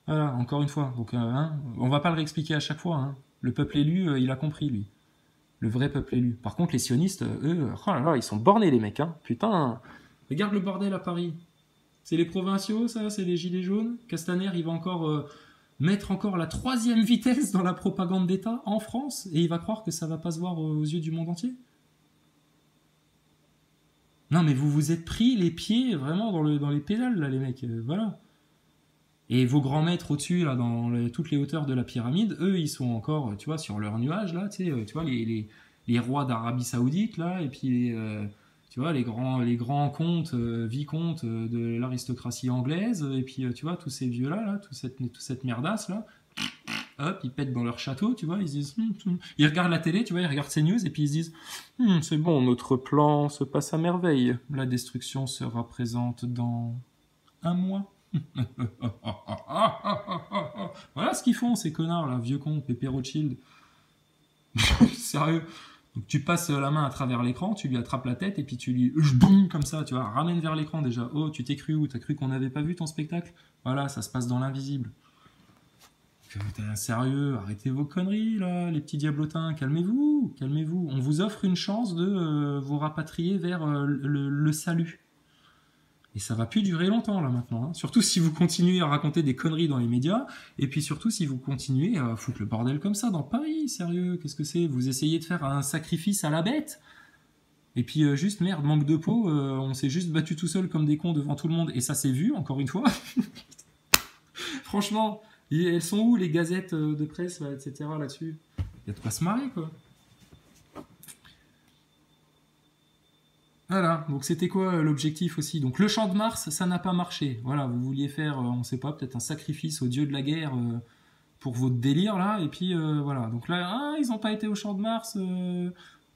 Voilà, encore une fois. Donc, hein, on va pas le réexpliquer à chaque fois. Hein. Le peuple élu, il a compris, lui. Le vrai peuple élu. Par contre, les sionistes, eux, oh là là, ils sont bornés, les mecs. Hein. Putain. Regarde le bordel à Paris. C'est les provinciaux, ça, c'est les gilets jaunes. Castaner, il va encore mettre encore la 3e vitesse dans la propagande d'État en France, et il va croire que ça va pas se voir aux yeux du monde entier. Non, mais vous vous êtes pris les pieds vraiment dans les pédales, là, les mecs. Voilà. Et vos grands maîtres au-dessus, là, dans toutes les hauteurs de la pyramide, eux, ils sont encore, tu vois, sur leur nuage, là, tu vois, les rois d'Arabie Saoudite, là, et puis tu vois, les grands comtes, vicomtes de l'aristocratie anglaise, et puis tu vois, tous ces vieux-là, là, toute cette merdasse, là, hop, ils pètent dans leur château, tu vois, ils se disent, ils regardent la télé, tu vois, ils regardent CNews, et puis ils se disent, c'est bon, notre plan se passe à merveille, la destruction sera présente dans 1 mois. Voilà ce qu'ils font, ces connards, là, vieux cons, Pépé Rothschild. Sérieux. Donc tu passes la main à travers l'écran, tu lui attrapes la tête et puis tu lui boum comme ça, tu vois, ramène vers l'écran déjà. Oh, tu t'es cru où? T'as cru qu'on n'avait pas vu ton spectacle? Voilà, ça se passe dans l'invisible. Sérieux, arrêtez vos conneries là, les petits diablotins, calmez-vous, calmez-vous. On vous offre une chance de vous rapatrier vers le salut. Et ça va plus durer longtemps là maintenant, hein. Surtout si vous continuez à raconter des conneries dans les médias, et puis surtout si vous continuez à foutre le bordel comme ça dans Paris, sérieux, qu'est-ce que c'est? Vous essayez de faire un sacrifice à la bête, et puis juste merde, manque de peau, on s'est juste battu tout seul comme des cons devant tout le monde, et ça s'est vu, encore une fois. Franchement, elles sont où les gazettes de presse, là, etc. là-dessus? Il y a de quoi se marrer, quoi. Voilà, donc c'était quoi l'objectif aussi? Donc le champ de Mars, ça n'a pas marché. Voilà, vous vouliez faire, on sait pas, peut-être un sacrifice au dieu de la guerre pour votre délire là, et puis voilà. Donc là, ils n'ont pas été au champ de Mars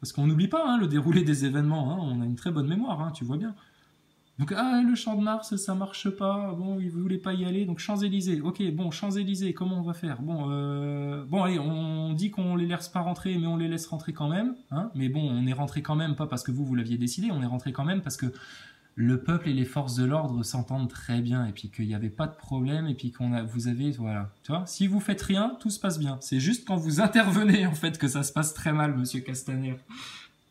parce qu'on n'oublie pas hein, le déroulé des événements. Hein, on a une très bonne mémoire, hein, tu vois bien. Donc le champ de Mars, ça marche pas. Bon, ils voulaient pas y aller. Donc Champs-Élysées. Ok, bon Champs-Élysées, comment on va faire? Bon, allez, on dit qu'on les laisse pas rentrer, mais on les laisse rentrer quand même. Hein, mais bon, on est rentré quand même, pas parce que vous l'aviez décidé. On est rentré quand même parce que le peuple et les forces de l'ordre s'entendent très bien et puis qu'il n'y avait pas de problème et puis vous avez, voilà, tu vois. Si vous faites rien, tout se passe bien. C'est juste quand vous intervenez en fait que ça se passe très mal, Monsieur Castaner.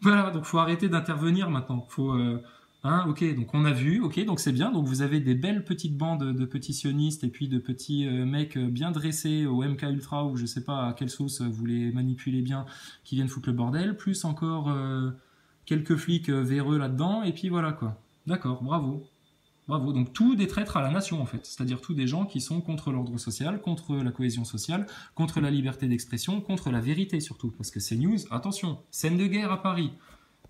Voilà, donc faut arrêter d'intervenir maintenant. Faut Hein, ok, donc on a vu, ok, donc c'est bien. Donc vous avez des belles petites bandes de petits sionistes et puis de petits mecs bien dressés au MK Ultra ou je sais pas à quelle sauce vous les manipulez bien, qui viennent foutre le bordel, plus encore quelques flics véreux là-dedans, et puis voilà quoi. D'accord, bravo. Bravo. Donc tout des traîtres à la nation, en fait. C'est-à-dire tous des gens qui sont contre l'ordre social, contre la cohésion sociale, contre la liberté d'expression, contre la vérité surtout. Parce que CNews, attention, scène de guerre à Paris.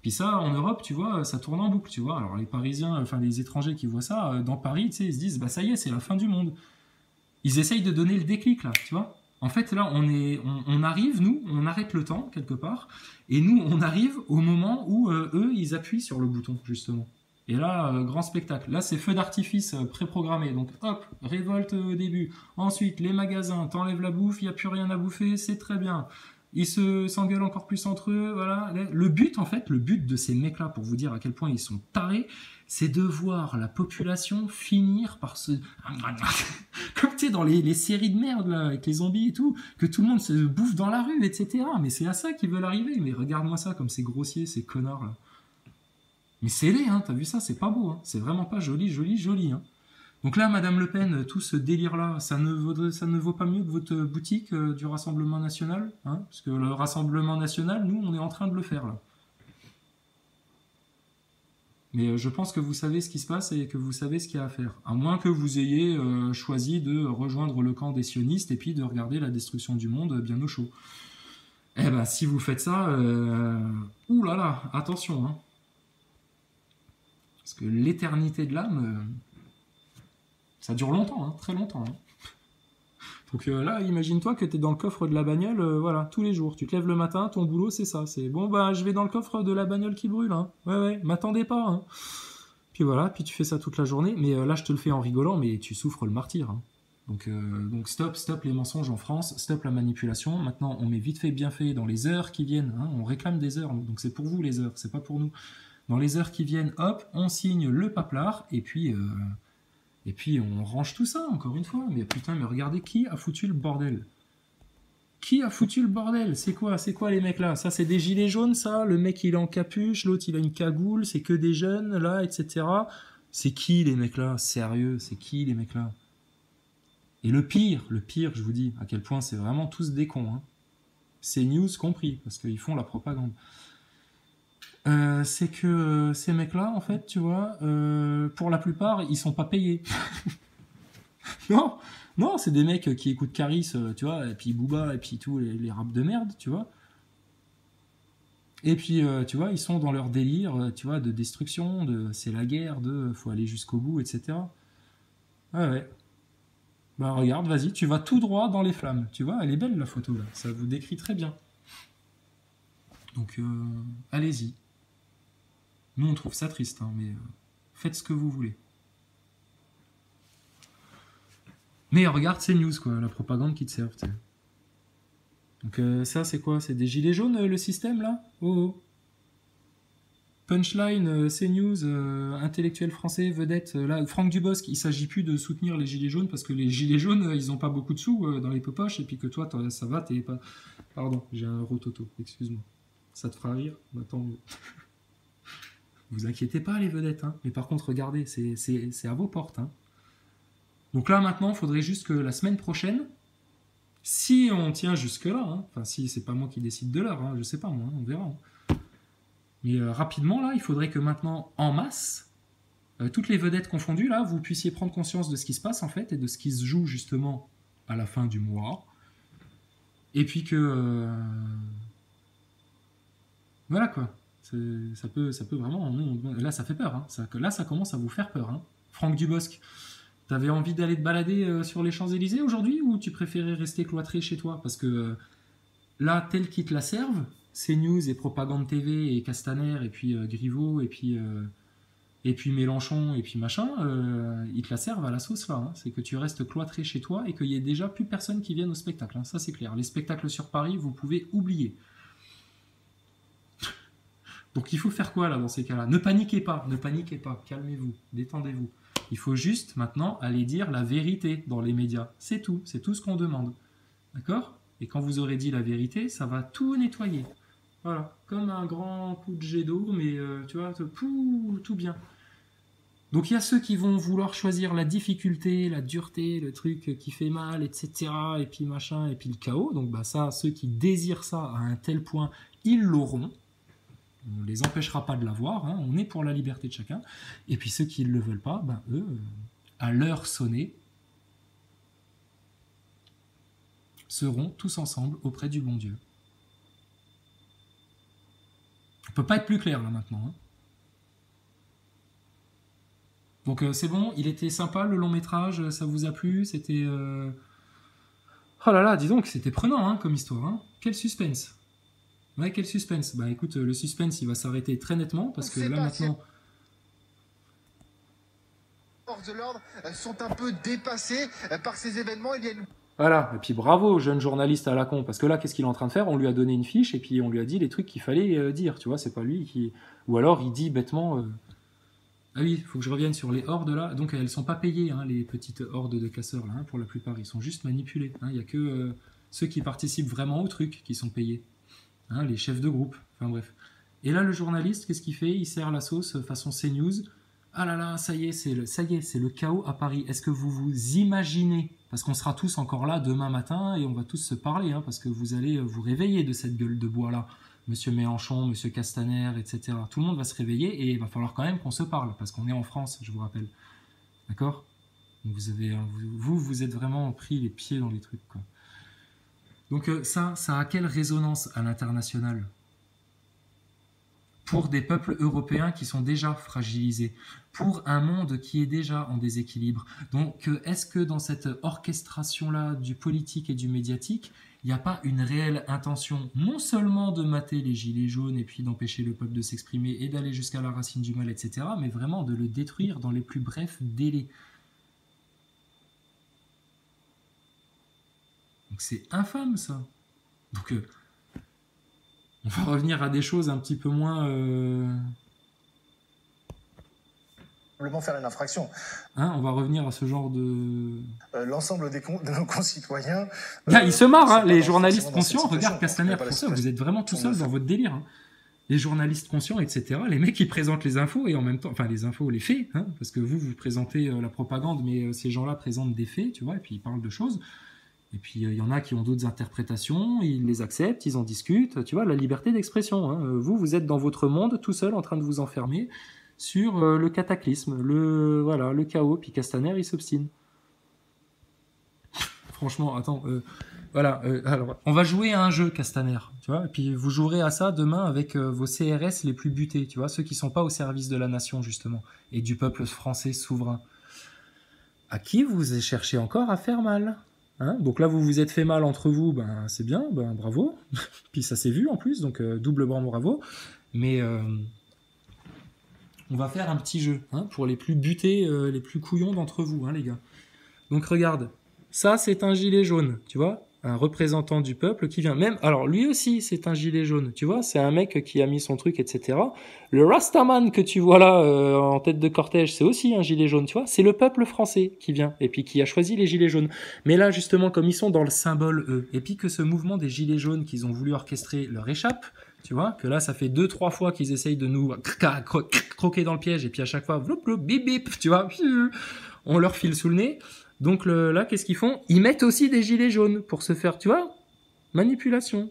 Puis ça, en Europe, tu vois, ça tourne en boucle, tu vois. Alors les Parisiens, enfin les étrangers qui voient ça, dans Paris, tu sais, ils se disent, bah ça y est, c'est la fin du monde. Ils essayent de donner le déclic, là, tu vois. En fait, là, on arrive, nous, on arrête le temps, quelque part, et nous, on arrive au moment où eux, ils appuient sur le bouton, justement. Et là, grand spectacle. Là, c'est feu d'artifice préprogrammé. Donc, hop, révolte au début. Ensuite, les magasins, t'enlèves la bouffe, il n'y a plus rien à bouffer, c'est très bien. Ils s'engueulent encore plus entre eux, voilà. Le but, en fait, le but de ces mecs-là, pour vous dire à quel point ils sont tarés, c'est de voir la population finir par se... Comme tu sais, dans les séries de merde, là, avec les zombies et tout, que tout le monde se bouffe dans la rue, etc. Mais c'est à ça qu'ils veulent arriver. Mais regarde-moi ça, comme c'est grossier, ces connards, là. Mais c'est laid, hein, t'as vu ça, c'est pas beau, hein. C'est vraiment pas joli, joli, joli, hein. Donc là, Madame Le Pen, tout ce délire-là, ça ne vaut pas mieux que votre boutique du Rassemblement National, hein, parce que le Rassemblement National, nous, on est en train de le faire, là. Mais je pense que vous savez ce qui se passe et que vous savez ce qu'il y a à faire. À moins que vous ayez choisi de rejoindre le camp des sionistes et puis de regarder la destruction du monde bien au chaud. Eh ben, si vous faites ça, ouh là là, attention, hein. Parce que l'éternité de l'âme, ça dure longtemps, hein, très longtemps. Hein. Donc là, imagine-toi que tu es dans le coffre de la bagnole, voilà, tous les jours. Tu te lèves le matin, ton boulot, c'est ça. C'est bon, bah, je vais dans le coffre de la bagnole qui brûle. Hein. Ouais, m'attendez pas. Hein. Puis voilà, puis tu fais ça toute la journée. Mais là, je te le fais en rigolant, mais tu souffres le martyre. Hein. Donc stop les mensonges en France, stop la manipulation. Maintenant, on met vite fait, bien fait dans les heures qui viennent. Hein. On réclame des heures, donc c'est pour vous les heures, c'est pas pour nous. Dans les heures qui viennent, hop, on signe le paplard, et puis on range tout ça, encore une fois. Mais putain, mais regardez qui a foutu le bordel. Qui a foutu le bordel? C'est quoi les mecs là? Ça, c'est des gilets jaunes, ça? Le mec, il est en capuche, l'autre, il a une cagoule, c'est que des jeunes, là, etc. C'est qui les mecs là? Sérieux, c'est qui les mecs là? Et le pire, je vous dis, à quel point c'est vraiment tous des cons. Hein. C'est news compris, parce qu'ils font la propagande. C'est que ces mecs-là, en fait, tu vois, pour la plupart, ils sont pas payés. non, c'est des mecs qui écoutent Caris, tu vois, et puis Booba, et puis tous les raps de merde, tu vois. Et puis, tu vois, ils sont dans leur délire, tu vois, de destruction, de c'est la guerre, de faut aller jusqu'au bout, etc. Ouais. Bah regarde, vas-y, tu vas tout droit dans les flammes. Tu vois, elle est belle la photo, là. Ça vous décrit très bien. Donc, allez-y. Nous, on trouve ça triste, hein, mais faites ce que vous voulez. Mais regarde ces news, quoi, la propagande qui te sert. T'sais. Donc ça, c'est quoi? C'est des gilets jaunes, le système, là? Oh. Punchline, CNews, intellectuel français, vedette. Là, Franck Dubosc, il ne s'agit plus de soutenir les gilets jaunes parce que les gilets jaunes, ils n'ont pas beaucoup de sous dans les poches et puis que toi, ça va, t'es pas... Pardon, j'ai un rototo, excuse-moi. Ça te fera rire? Bah, tant mieux. Vous inquiétez pas les vedettes, hein. Mais par contre, regardez, c'est à vos portes. Hein. Donc là, maintenant, il faudrait juste que la semaine prochaine, si on tient jusque-là, hein, enfin si c'est pas moi qui décide de l'heure, hein, je sais pas moi, on verra. Hein. Mais rapidement, là, il faudrait que maintenant, en masse, toutes les vedettes confondues, là, vous puissiez prendre conscience de ce qui se passe, en fait, et de ce qui se joue, justement, à la fin du mois. Et puis que... voilà, quoi. Ça peut vraiment... Là, ça fait peur. Hein. Là, ça commence à vous faire peur. Hein. Franck Dubosc, t'avais envie d'aller te balader sur les Champs-Élysées aujourd'hui ou tu préférais rester cloîtré chez toi? Parce que là, tel qu'ils te la servent, CNews et Propagande TV et Castaner et puis Griveaux et puis Mélenchon et puis machin, ils te la servent à la sauce là. Hein. C'est que tu restes cloîtré chez toi et qu'il y ait déjà plus personne qui vienne au spectacle. Hein. Ça, c'est clair. Les spectacles sur Paris, vous pouvez oublier. Donc il faut faire quoi là dans ces cas-là? Ne paniquez pas, calmez-vous, détendez-vous. Il faut juste maintenant aller dire la vérité dans les médias. C'est tout ce qu'on demande. D'accord? Et quand vous aurez dit la vérité, ça va tout nettoyer. Voilà, comme un grand coup de jet d'eau, mais tu vois, tout bien. Donc il y a ceux qui vont vouloir choisir la difficulté, la dureté, le truc qui fait mal, etc. Et puis machin, et puis le chaos. Donc bah ça, ceux qui désirent ça à un tel point, ils l'auront. On ne les empêchera pas de l'avoir, hein, on est pour la liberté de chacun. Et puis ceux qui ne le veulent pas, ben, eux, à l'heure sonnée, seront tous ensemble auprès du bon Dieu. On ne peut pas être plus clair là maintenant. Hein. Donc c'est bon, il était sympa le long métrage, ça vous a plu, c'était... Oh là là, dis donc, c'était prenant hein, comme histoire. Hein. Quel suspense. Ouais, quel suspense. Bah écoute, le suspense, il va s'arrêter très nettement, parce que là maintenant... Les forces de l'ordre sont un peu dépassées par ces événements. Il y a une... Voilà, et puis bravo, jeune journaliste à la con, parce que là, qu'est-ce qu'il est en train de faire? On lui a donné une fiche, et puis on lui a dit les trucs qu'il fallait dire, tu vois, c'est pas lui qui... Ou alors, il dit bêtement... Ah oui, il faut que je revienne sur les hordes là. Donc elles sont pas payées, hein, les petites hordes de casseurs là, hein, pour la plupart. Ils sont juste manipulés. Il n'y a que ceux qui participent vraiment au truc qui sont payés. Hein, les chefs de groupe. Enfin bref. Et là, le journaliste, qu'est-ce qu'il fait? Il sert la sauce façon CNews. Ah là là, ça y est, c'est le chaos à Paris. Est-ce que vous vous imaginez? Parce qu'on sera tous encore là demain matin et on va tous se parler, hein, parce que vous allez vous réveiller de cette gueule de bois là. Monsieur Mélenchon, Monsieur Castaner, etc. Tout le monde va se réveiller et il va falloir quand même qu'on se parle, parce qu'on est en France, je vous rappelle. D'accord? Vous êtes vraiment pris les pieds dans les trucs, quoi. Donc ça a quelle résonance à l'international? Pour des peuples européens qui sont déjà fragilisés, pour un monde qui est déjà en déséquilibre. Donc est-ce que dans cette orchestration-là du politique et du médiatique, il n'y a pas une réelle intention non seulement de mater les gilets jaunes et puis d'empêcher le peuple de s'exprimer et d'aller jusqu'à la racine du mal, etc., mais vraiment de le détruire dans les plus brefs délais. Donc c'est infâme ça. Donc on va revenir à des choses un petit peu moins... faire une infraction. Hein, on va revenir à ce genre de... L'ensemble de nos concitoyens... Ils se marrent, hein, les journalistes conscients. Regarde Castaner, François, vous êtes vraiment tout seul dans votre délire. Hein. Les journalistes conscients, etc. Les mecs qui présentent les infos et en même temps... Enfin, les infos, les faits, hein, parce que vous présentez la propagande, mais ces gens-là présentent des faits, tu vois, et puis ils parlent de choses. Et puis il y en a qui ont d'autres interprétations, ils les acceptent, ils en discutent. Tu vois, la liberté d'expression. Hein. Vous êtes dans votre monde, tout seul, en train de vous enfermer sur le cataclysme, le chaos, puis Castaner, il s'obstine. Franchement, attends, alors, on va jouer à un jeu, Castaner, tu vois, et puis vous jouerez à ça demain avec vos CRS les plus butés, tu vois, ceux qui sont pas au service de la nation, justement, et du peuple français souverain. À qui vous cherchez encore à faire mal? Hein, donc là, vous vous êtes fait mal entre vous, ben c'est bien, ben bravo, puis ça s'est vu en plus, donc doublement bravo, mais... on va faire un petit jeu, hein, pour les plus butés, les plus couillons d'entre vous, hein, les gars. Donc regarde, ça c'est un gilet jaune, tu vois, un représentant du peuple qui vient. Même, alors lui aussi c'est un gilet jaune, tu vois, c'est un mec qui a mis son truc, etc. Le Rastaman que tu vois là en tête de cortège, c'est aussi un gilet jaune, tu vois. C'est le peuple français qui vient et puis qui a choisi les gilets jaunes. Mais là justement, comme ils sont dans le symbole eux, et puis que ce mouvement des gilets jaunes qu'ils ont voulu orchestrer leur échappe. Tu vois, que là, ça fait 2-3 fois qu'ils essayent de nous croquer dans le piège, et puis à chaque fois, vloup, vloup, bip, bip, tu vois, on leur file sous le nez. Donc là, qu'est-ce qu'ils font? Ils mettent aussi des gilets jaunes pour se faire, tu vois, manipulation.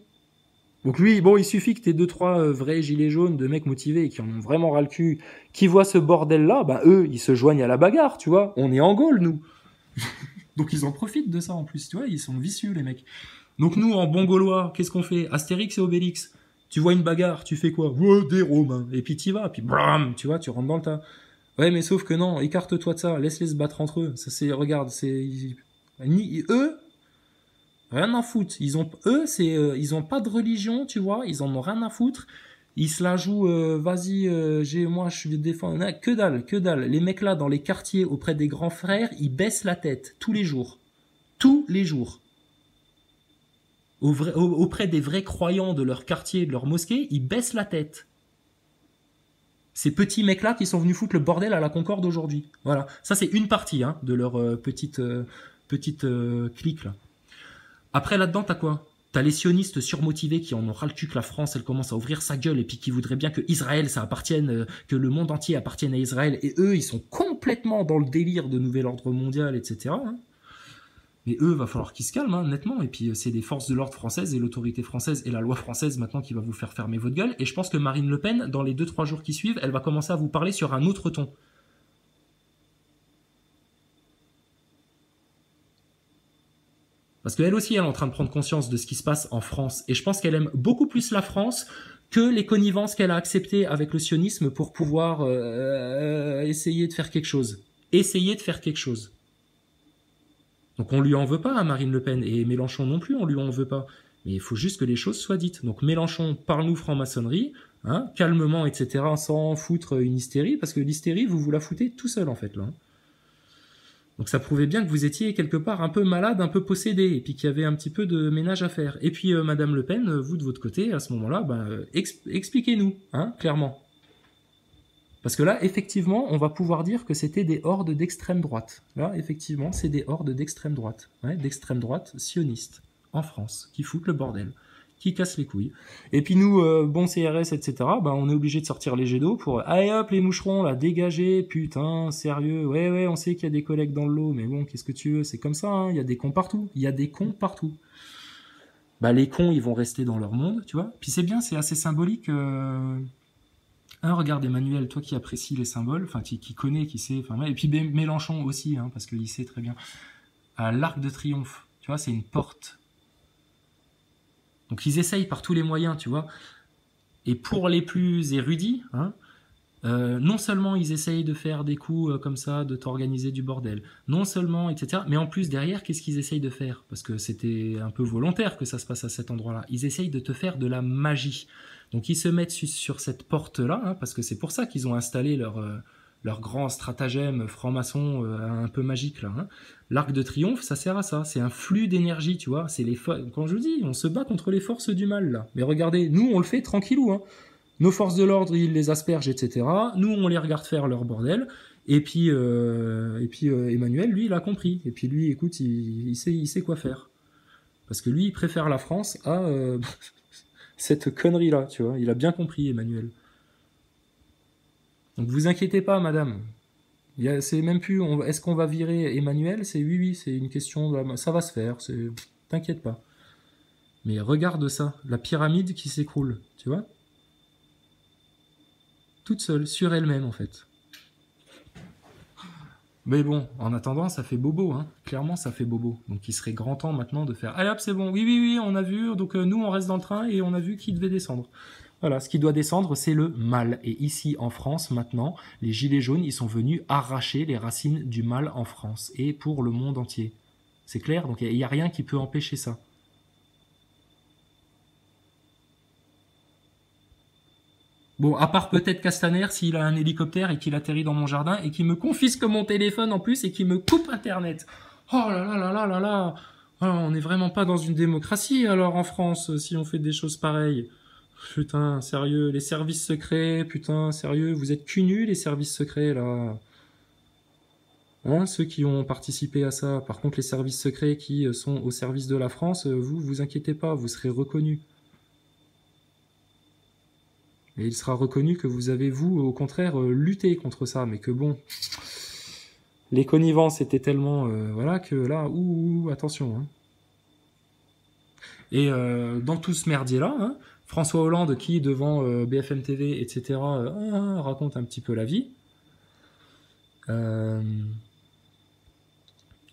Donc lui, bon, il suffit que t'aies 2-3 vrais gilets jaunes de mecs motivés qui en ont vraiment ras le cul, qui voient ce bordel-là, bah eux, ils se joignent à la bagarre, tu vois. On est en Gaule, nous. Donc ils en profitent de ça en plus, tu vois, ils sont vicieux, les mecs. Donc nous, en bon gaulois, qu'est-ce qu'on fait? Astérix et Obélix. Tu vois une bagarre, tu fais quoi? Ouais, des Romains. Et puis t'y vas, puis bram, tu vois, tu rentres dans le tas. Ouais, mais sauf que non, écarte-toi de ça, laisse-les se battre entre eux. Ça c'est, regarde, eux, rien à foutre. Ils ont pas de religion, tu vois, ils en ont rien à foutre. Ils se la jouent, vas-y, moi je suis défendre. Que dalle. Les mecs là, dans les quartiers, auprès des grands frères, ils baissent la tête, tous les jours. Tous les jours. Auprès des vrais croyants de leur quartier, de leur mosquée, ils baissent la tête. Ces petits mecs-là qui sont venus foutre le bordel à la Concorde aujourd'hui. Voilà, ça c'est une partie hein, de leur petite clique là. Après là-dedans, t'as quoi? T'as les sionistes surmotivés qui en ont ras le cul que la France, elle commence à ouvrir sa gueule et puis qui voudraient bien que Israël, ça appartienne, que le monde entier appartienne à Israël. Et eux, ils sont complètement dans le délire de nouvel ordre mondial, etc. Hein. Mais eux, va falloir qu'ils se calment, hein, nettement. Et puis, c'est les forces de l'ordre françaises et l'autorité française et la loi française maintenant qui va vous faire fermer votre gueule. Et je pense que Marine Le Pen, dans les 2-3 jours qui suivent, elle va commencer à vous parler sur un autre ton. Parce qu'elle aussi, elle est en train de prendre conscience de ce qui se passe en France. Et je pense qu'elle aime beaucoup plus la France que les connivences qu'elle a acceptées avec le sionisme pour pouvoir essayer de faire quelque chose. Essayer de faire quelque chose. Donc on lui en veut pas à Marine Le Pen. Et Mélenchon non plus, on lui en veut pas. Mais il faut juste que les choses soient dites. Donc Mélenchon, parle-nous franc-maçonnerie, hein, calmement, etc., sans foutre une hystérie. Parce que l'hystérie, vous la foutez tout seul, en fait, là. Donc ça prouvait bien que vous étiez quelque part un peu malade, un peu possédé, et puis qu'il y avait un petit peu de ménage à faire. Et puis Madame Le Pen, vous de votre côté, à ce moment-là, expliquez-nous, hein, clairement. Parce que là, effectivement, on va pouvoir dire que c'était des hordes d'extrême droite. Là, effectivement, c'est des hordes d'extrême droite, ouais, d'extrême droite sionistes, en France, qui foutent le bordel, qui cassent les couilles. Et puis nous, bon CRS, etc., on est obligé de sortir les jets d'eau pour « Allez hop, les moucherons, là, dégagez, putain, sérieux, ouais, on sait qu'il y a des collègues dans le lot, mais bon, qu'est-ce que tu veux, c'est comme ça, hein, il y a des cons partout, il y a des cons partout. » Les cons, ils vont rester dans leur monde, tu vois. Puis c'est bien, c'est assez symbolique. Regarde Emmanuel, toi qui apprécies les symboles, enfin qui connaît, qui sait, enfin, et puis Mélenchon aussi, hein, parce qu'il sait très bien. À l'Arc de Triomphe, tu vois, c'est une porte. Donc ils essayent par tous les moyens, tu vois. Et pour les plus érudits, hein, non seulement ils essayent de faire des coups comme ça, de t'organiser du bordel, non seulement, etc., mais en plus derrière, qu'est-ce qu'ils essayent de faire? Parce que c'était un peu volontaire que ça se passe à cet endroit-là. Ils essayent de te faire de la magie. Donc ils se mettent sur cette porte-là, hein, parce que c'est pour ça qu'ils ont installé leur grand stratagème franc-maçon un peu magique là. Hein. L'Arc de Triomphe, ça sert à ça. C'est un flux d'énergie, tu vois. C'est quand je vous dis, on se bat contre les forces du mal là. Mais regardez, nous on le fait tranquillou. Hein. Nos forces de l'ordre, ils les aspergent, etc. Nous, on les regarde faire leur bordel. Et puis Emmanuel, lui, il a compris. Et puis lui, écoute, il sait quoi faire. Parce que lui, il préfère la France à cette connerie-là, tu vois. Il a bien compris, Emmanuel. Donc vous inquiétez pas, madame. C'est même plus, est-ce qu'on va virer Emmanuel? C'est oui, c'est une question, ça va se faire, t'inquiète pas. Mais regarde ça, la pyramide qui s'écroule, tu vois? Toute seule, sur elle-même en fait. Mais bon, en attendant, ça fait bobo, hein. Clairement, ça fait bobo. Donc il serait grand temps maintenant de faire, allez hop, c'est bon, oui, on a vu, donc nous on reste dans le train et on a vu qui devait descendre. Voilà, ce qui doit descendre, c'est le mal. Et ici, en France, maintenant, les gilets jaunes, ils sont venus arracher les racines du mal en France et pour le monde entier. C'est clair? Donc, il n'y a rien qui peut empêcher ça. Bon, à part peut-être Castaner, s'il a un hélicoptère et qu'il atterrit dans mon jardin et qu'il me confisque mon téléphone en plus et qu'il me coupe Internet. Oh là là là là là là! Oh, on n'est vraiment pas dans une démocratie, alors, en France, si on fait des choses pareilles. Putain, sérieux, les services secrets, putain, sérieux, vous êtes cul nus, les services secrets, là. Hein, ceux qui ont participé à ça. Par contre, les services secrets qui sont au service de la France, vous inquiétez pas, vous serez reconnus. Et il sera reconnu que vous avez, vous, au contraire, lutté contre ça, mais que bon, les connivences étaient tellement, voilà, que là, attention. Hein. Et dans tout ce merdier-là, hein, François Hollande qui, devant BFM TV, etc., raconte un petit peu la vie.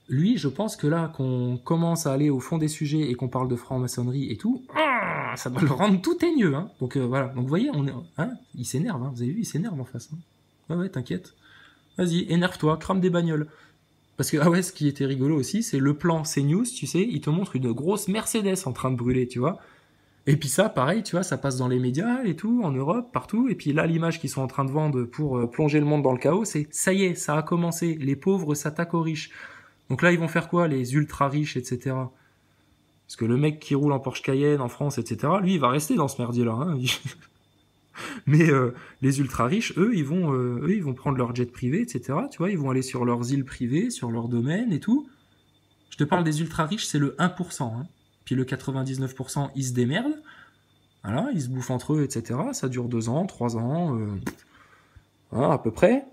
Lui, je pense que là, qu'on commence à aller au fond des sujets et qu'on parle de franc-maçonnerie et tout, ça va le rendre tout teigneux. Hein. Donc voilà, donc vous voyez, il s'énerve, hein. Vous avez vu, il s'énerve en face. Hein. Ouais, t'inquiète. Vas-y, énerve-toi, crame des bagnoles. Parce que, ce qui était rigolo aussi, c'est le plan CNews, tu sais, il te montre une grosse Mercedes en train de brûler, tu vois. Et puis ça, pareil, tu vois, ça passe dans les médias et tout, en Europe, partout. Et puis là, l'image qu'ils sont en train de vendre pour plonger le monde dans le chaos, c'est ça y est, ça a commencé. Les pauvres s'attaquent aux riches. Donc là, ils vont faire quoi, les ultra riches, etc. Parce que le mec qui roule en Porsche Cayenne en France, etc., lui, il va rester dans ce merdier-là. Hein. Mais les ultra riches, eux, ils vont prendre leur jet privé, etc. Tu vois, ils vont aller sur leurs îles privées, sur leurs domaines et tout. Je te parle des ultra riches, c'est le 1%. Hein. Puis le 99%, ils se démerdent. Voilà, ils se bouffent entre eux, etc. Ça dure 2 ans, 3 ans, à peu près.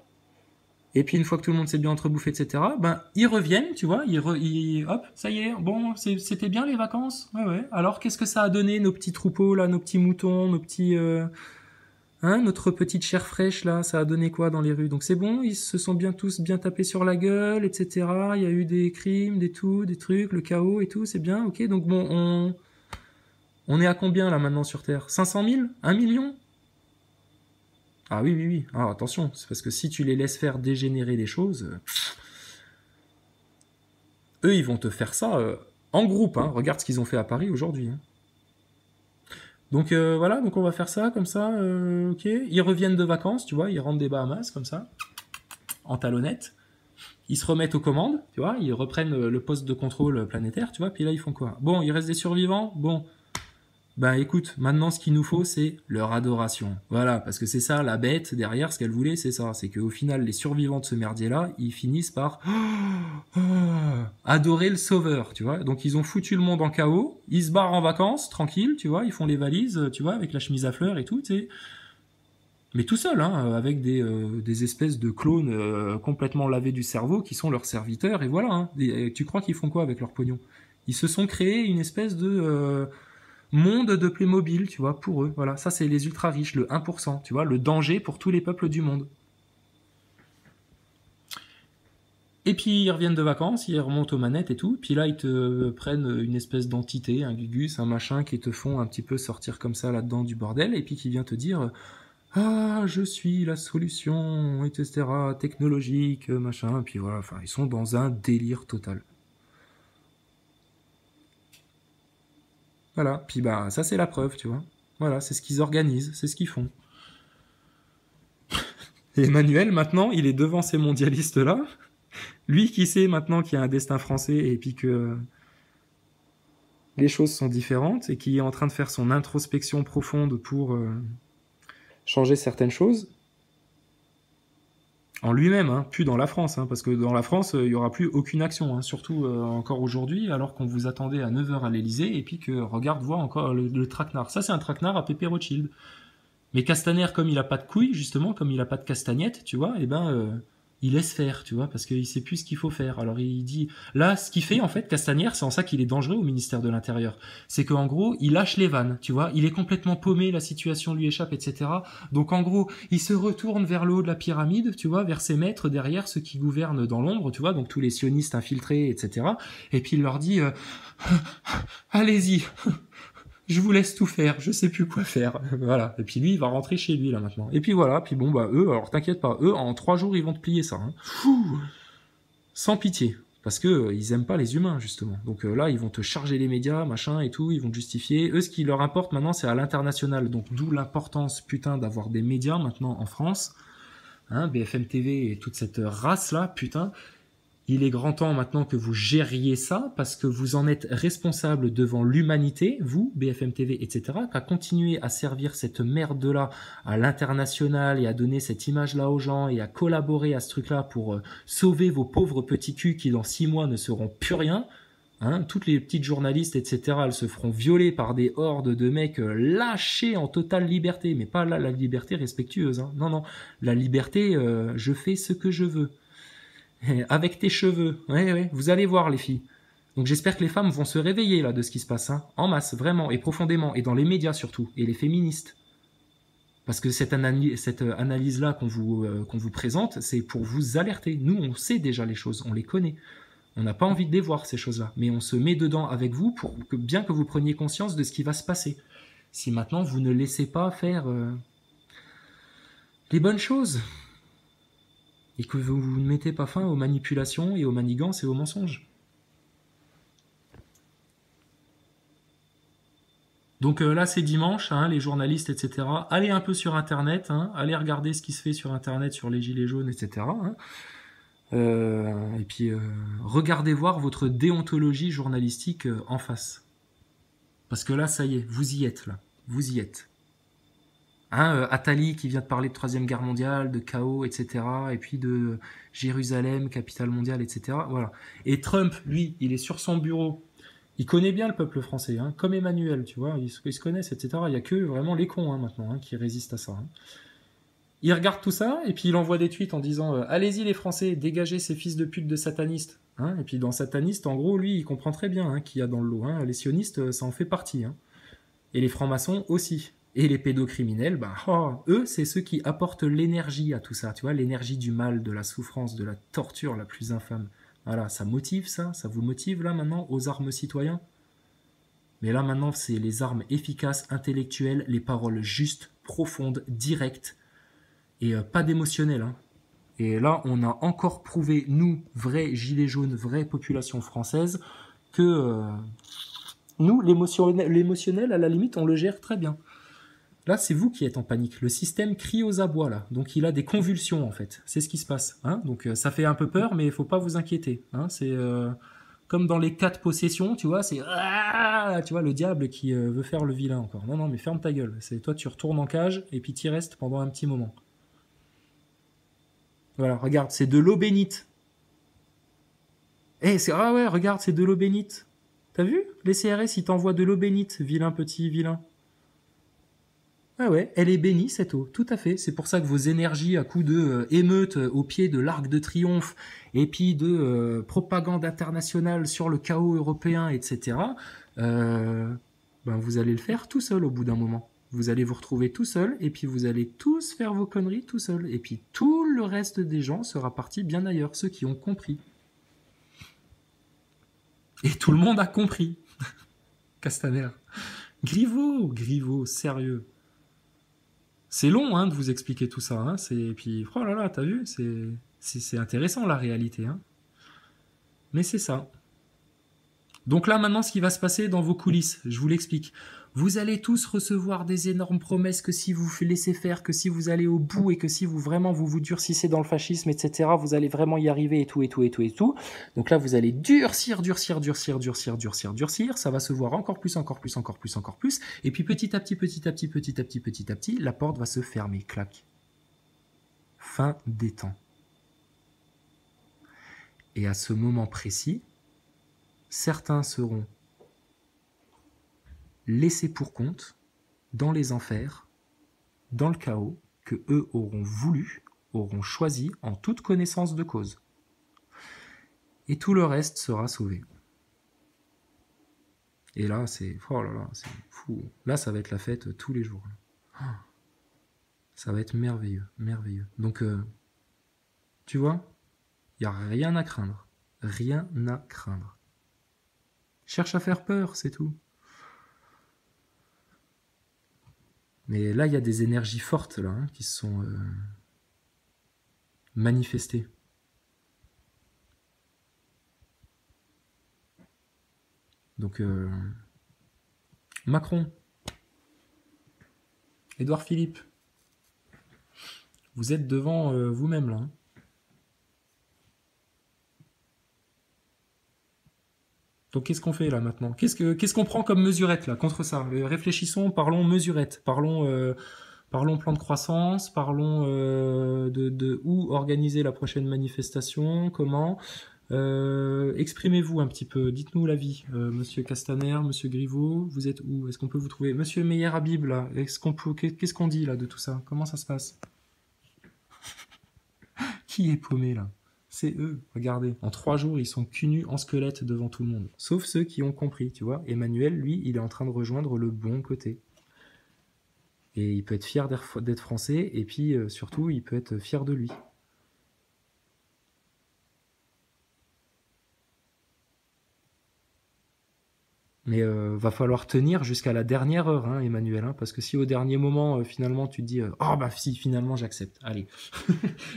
Et puis une fois que tout le monde s'est bien entrebouffé, etc., ben ils reviennent, tu vois, hop, ça y est, bon, c'était bien les vacances, ouais, ouais. Alors qu'est-ce que ça a donné nos petits troupeaux là, nos petits moutons, nos petits, notre petite chair fraîche là, ça a donné quoi dans les rues? Donc c'est bon, ils se sont bien tous bien tapés sur la gueule, etc. Il y a eu des crimes, des trucs, le chaos et tout, c'est bien, ok. Donc bon, on est à combien là maintenant sur Terre? 500 000? 1 million? Ah oui, oui, oui. Ah, attention, c'est parce que si tu les laisses faire dégénérer les choses, eux, ils vont te faire ça en groupe. Hein. Regarde ce qu'ils ont fait à Paris aujourd'hui. Hein. Donc voilà, donc on va faire ça comme ça. Ok. Ils reviennent de vacances, tu vois, ils rentrent des Bahamas comme ça, en talonnette. Ils se remettent aux commandes, tu vois, ils reprennent le poste de contrôle planétaire, tu vois. Puis là, ils font quoi? Bon, il reste des survivants. Bon. Ben écoute, maintenant ce qu'il nous faut, c'est leur adoration. Voilà, parce que c'est ça, la bête derrière, ce qu'elle voulait, c'est ça. C'est qu'au final, les survivants de ce merdier-là, ils finissent par adorer le sauveur, tu vois. Donc ils ont foutu le monde en chaos, ils se barrent en vacances, tranquille, tu vois, ils font les valises, tu vois, avec la chemise à fleurs et tout, tu sais. Mais tout seul, hein, avec des espèces de clones complètement lavés du cerveau qui sont leurs serviteurs, et voilà. Hein. Tu crois qu'ils font quoi avec leur pognon? Ils se sont créés une espèce de... monde de Playmobil, tu vois, pour eux. Voilà, ça c'est les ultra riches, le 1%, tu vois, le danger pour tous les peuples du monde. Et puis ils reviennent de vacances, ils remontent aux manettes et tout, puis là ils te prennent une espèce d'entité, un gugus, un machin, qui te font un petit peu sortir comme ça là-dedans du bordel, et puis qui vient te dire ah, je suis la solution, etc., technologique, machin, puis voilà, enfin, ils sont dans un délire total. Voilà, puis bah, ça c'est la preuve, tu vois. Voilà, c'est ce qu'ils organisent, c'est ce qu'ils font. Et Emmanuel, maintenant, il est devant ces mondialistes-là. Lui qui sait maintenant qu'il y a un destin français et puis que les choses sont différentes et qui est en train de faire son introspection profonde pour changer certaines choses. En lui-même, hein, plus dans la France, hein, parce que dans la France, il n'y aura plus aucune action, hein, surtout encore aujourd'hui, alors qu'on vous attendait à 9h à l'Elysée, et puis que, regarde, voir encore le traquenard. Ça, c'est un traquenard à Pépé Rothschild. Mais Castaner, comme il a pas de couilles, justement, comme il a pas de castagnette, tu vois, et ben, il laisse faire, tu vois, parce qu'il sait plus ce qu'il faut faire. Alors il dit, là, ce qu'il fait, en fait, Castaner, c'est en ça qu'il est dangereux au ministère de l'Intérieur. C'est qu'en gros, il lâche les vannes, tu vois, il est complètement paumé, la situation lui échappe, etc. Donc en gros, il se retourne vers le haut de la pyramide, tu vois, vers ses maîtres derrière, ceux qui gouvernent dans l'ombre, tu vois, donc tous les sionistes infiltrés, etc. Et puis il leur dit, allez-y. Je vous laisse tout faire, je sais plus quoi faire. Voilà. Et puis lui, il va rentrer chez lui, là, maintenant. Et puis voilà, puis bon, bah, eux, alors t'inquiète pas, eux, en 3 jours, ils vont te plier ça. Hein. Sans pitié. Parce que ils aiment pas les humains, justement. Donc là, ils vont te charger les médias, machin et tout, ils vont te justifier. Eux, ce qui leur importe maintenant, c'est à l'international. Donc d'où l'importance, putain, d'avoir des médias maintenant en France. Hein, BFM TV et toute cette race-là, putain. Il est grand temps maintenant que vous gériez ça, parce que vous en êtes responsable devant l'humanité, vous, BFM TV, etc., qu'à continuer à servir cette merde-là à l'international et à donner cette image-là aux gens et à collaborer à ce truc-là pour sauver vos pauvres petits culs qui, dans 6 mois, ne seront plus rien. Hein, toutes les petites journalistes, etc., elles se feront violer par des hordes de mecs lâchés en totale liberté, mais pas là la liberté respectueuse. Hein. Non, non, la liberté, je fais ce que je veux. Avec tes cheveux. Ouais, ouais, vous allez voir les filles. Donc j'espère que les femmes vont se réveiller là de ce qui se passe, hein, en masse, vraiment, et profondément, et dans les médias surtout, et les féministes. Parce que cette analyse-là qu'on vous présente, c'est pour vous alerter. Nous, on sait déjà les choses, on les connaît. On n'a pas envie de les voir, ces choses-là. Mais on se met dedans avec vous pour que, bien que vous preniez conscience de ce qui va se passer. Si maintenant vous ne laissez pas faire les bonnes choses, et que vous ne mettez pas fin aux manipulations et aux manigances et aux mensonges. Donc là, c'est dimanche, hein, les journalistes, etc. Allez un peu sur Internet, hein, allez regarder ce qui se fait sur Internet, sur les gilets jaunes, etc. Hein. Et puis, regardez voir votre déontologie journalistique en face. Parce que là, ça y est, vous y êtes, là. Vous y êtes. Hein, Attali qui vient de parler de 3e guerre mondiale, de chaos, etc. Et puis de Jérusalem, capitale mondiale, etc. Voilà. Et Trump, lui, il est sur son bureau. Il connaît bien le peuple français, hein, comme Emmanuel, tu vois. Ils se connaissent, etc. Il n'y a que vraiment les cons hein, maintenant hein, qui résistent à ça. Hein. Il regarde tout ça, et puis il envoie des tweets en disant allez-y les Français, dégagez ces fils de pute de satanistes. Hein, et puis dans sataniste, en gros, lui, il comprend très bien hein, qu'il y a dans le lot. Hein. Les sionistes, ça en fait partie. Hein. Et les francs-maçons aussi. Et les pédocriminels, bah, eux, c'est ceux qui apportent l'énergie à tout ça. Tu vois, l'énergie du mal, de la souffrance, de la torture la plus infâme. Voilà, ça motive ça. Ça vous motive là maintenant aux armes citoyens. Mais là maintenant, c'est les armes efficaces, intellectuelles, les paroles justes, profondes, directes. Et pas d'émotionnel. Hein. Et là, on a encore prouvé, nous, vrais gilets jaunes, vraie population française, que nous, l'émotionnel, à la limite, on le gère très bien. Là, c'est vous qui êtes en panique. Le système crie aux abois, là. Donc, il a des convulsions, en fait. C'est ce qui se passe. Hein. Donc, ça fait un peu peur, mais il ne faut pas vous inquiéter. Hein. C'est comme dans les 4 possessions, tu vois, c'est tu vois, le diable qui veut faire le vilain encore. Non, non, mais ferme ta gueule. C'est toi, tu retournes en cage, et puis tu y restes pendant un petit moment. Voilà, regarde, c'est de l'eau bénite. Ah ouais, regarde, c'est de l'eau bénite. T'as vu? Les CRS, ils t'envoient de l'eau bénite, vilain petit vilain. Ah ouais, elle est bénie cette eau, tout à fait. C'est pour ça que vos énergies à coups de émeutes au pied de l'Arc de Triomphe et puis de propagande internationale sur le chaos européen, etc., vous allez le faire tout seul au bout d'un moment. Vous allez vous retrouver tout seul et puis vous allez tous faire vos conneries tout seul. Et puis tout le reste des gens sera parti bien ailleurs, ceux qui ont compris. Et tout le monde a compris. Castaner. Griveaux, sérieux. C'est long hein, de vous expliquer tout ça. Hein. Puis, oh là là, t'as vu, c'est intéressant la réalité. Hein. Mais c'est ça. Donc là, maintenant, ce qui va se passer dans vos coulisses, je vous l'explique. Vous allez tous recevoir des énormes promesses que si vous laissez faire, que si vous allez au bout et que si vous vraiment vous durcissez dans le fascisme, etc., vous allez vraiment y arriver et tout. Donc là, vous allez durcir. Ça va se voir encore plus. Et puis petit à petit, la porte va se fermer. Clac. Fin des temps. Et à ce moment précis, certains seront laissés pour compte dans les enfers, dans le chaos que eux auront voulu, auront choisi en toute connaissance de cause. Et tout le reste sera sauvé. Et là, c'est fou. Là, ça va être la fête tous les jours. Ça va être merveilleux. Donc, tu vois, il n'y a rien à craindre. Cherche à faire peur, c'est tout. Mais là, il y a des énergies fortes là, hein, qui se sont manifestées. Donc, Macron, Édouard Philippe, vous êtes devant vous-même là. Hein. Donc qu'est-ce qu'on fait là maintenant? Qu'est-ce qu'on prend comme mesurette là contre ça? Réfléchissons, parlons mesurette, parlons plan de croissance, parlons de où organiser la prochaine manifestation, comment. Exprimez-vous un petit peu, dites-nous l'avis. Monsieur Castaner, Monsieur Griveaux, vous êtes où? Est-ce qu'on peut vous trouver? Monsieur Meyer Habib là, qu'est-ce qu'on dit là de tout ça? Comment ça se passe? Qui est paumé là? C'est eux, regardez. En 3 jours, ils sont cul nus en squelette devant tout le monde. Sauf ceux qui ont compris, tu vois. Emmanuel, lui, il est en train de rejoindre le bon côté. Et il peut être fier d'être français, et puis surtout, il peut être fier de lui. Mais va falloir tenir jusqu'à la dernière heure, hein, Emmanuel, hein, parce que si au dernier moment, finalement, tu te dis si, finalement, j'accepte. Allez,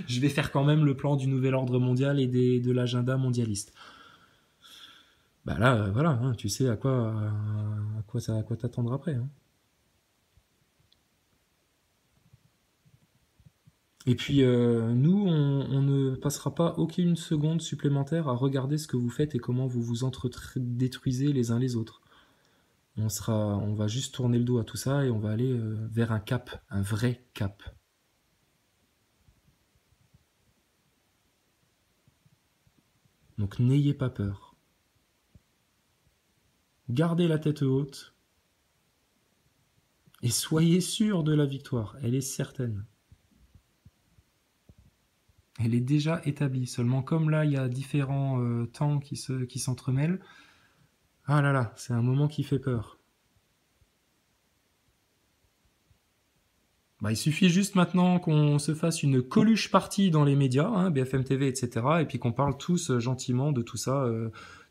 je vais faire quand même le plan du nouvel ordre mondial et de l'agenda mondialiste. Bah là, voilà, hein, tu sais à quoi t'attendre après. Hein. Et puis, nous, on ne passera pas aucune seconde supplémentaire à regarder ce que vous faites et comment vous vous détruisez les uns les autres. On va juste tourner le dos à tout ça et on va aller vers un cap, un vrai cap. Donc n'ayez pas peur. Gardez la tête haute et soyez sûr de la victoire, elle est certaine. Elle est déjà établie. Seulement, comme là, il y a différents temps qui s'entremêlent. Ah là là, c'est un moment qui fait peur. Bah, il suffit juste maintenant qu'on se fasse une Coluche partie dans les médias, hein, BFM TV, etc. Et puis qu'on parle tous gentiment de tout ça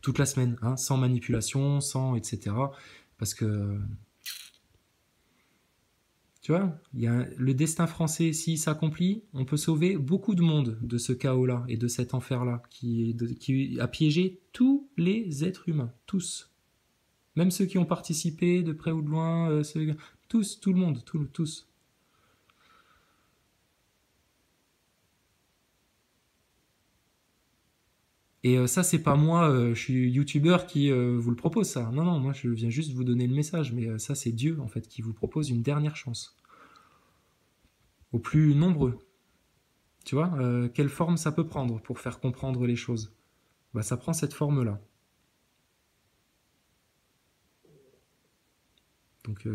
toute la semaine, hein, sans manipulation, sans etc. Parce que, tu vois, il y a le destin français, s'il s'accomplit, on peut sauver beaucoup de monde de ce chaos-là et de cet enfer-là qui a piégé tous les êtres humains, tous. Même ceux qui ont participé de près ou de loin, tous, tout le monde, tous. Et ça, c'est pas moi, je suis youtubeur qui vous le propose, ça. Non, non, moi, je viens juste vous donner le message. Mais ça, c'est Dieu, en fait, qui vous propose une dernière chance. Aux plus nombreux. Tu vois, quelle forme ça peut prendre pour faire comprendre les choses? Bah, ça prend cette forme-là. Donc,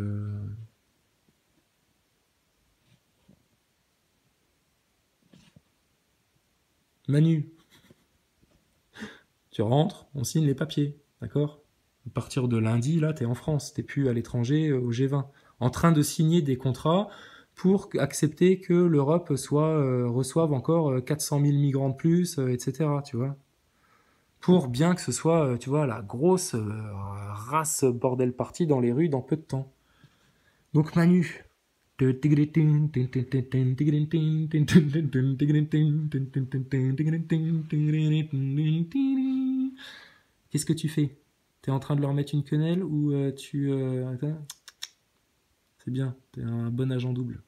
Manu, tu rentres, on signe les papiers, d'accord? À partir de lundi, là, t'es en France, t'es plus à l'étranger, au G20, en train de signer des contrats pour accepter que l'Europe reçoive encore 400 000 migrants de plus, etc., tu vois? Pour bien que ce soit, tu vois, la grosse race bordel party dans les rues dans peu de temps. Donc Manu, qu'est-ce que tu fais? T'es en train de leur mettre une quenelle ou c'est bien, t'es un bon agent double.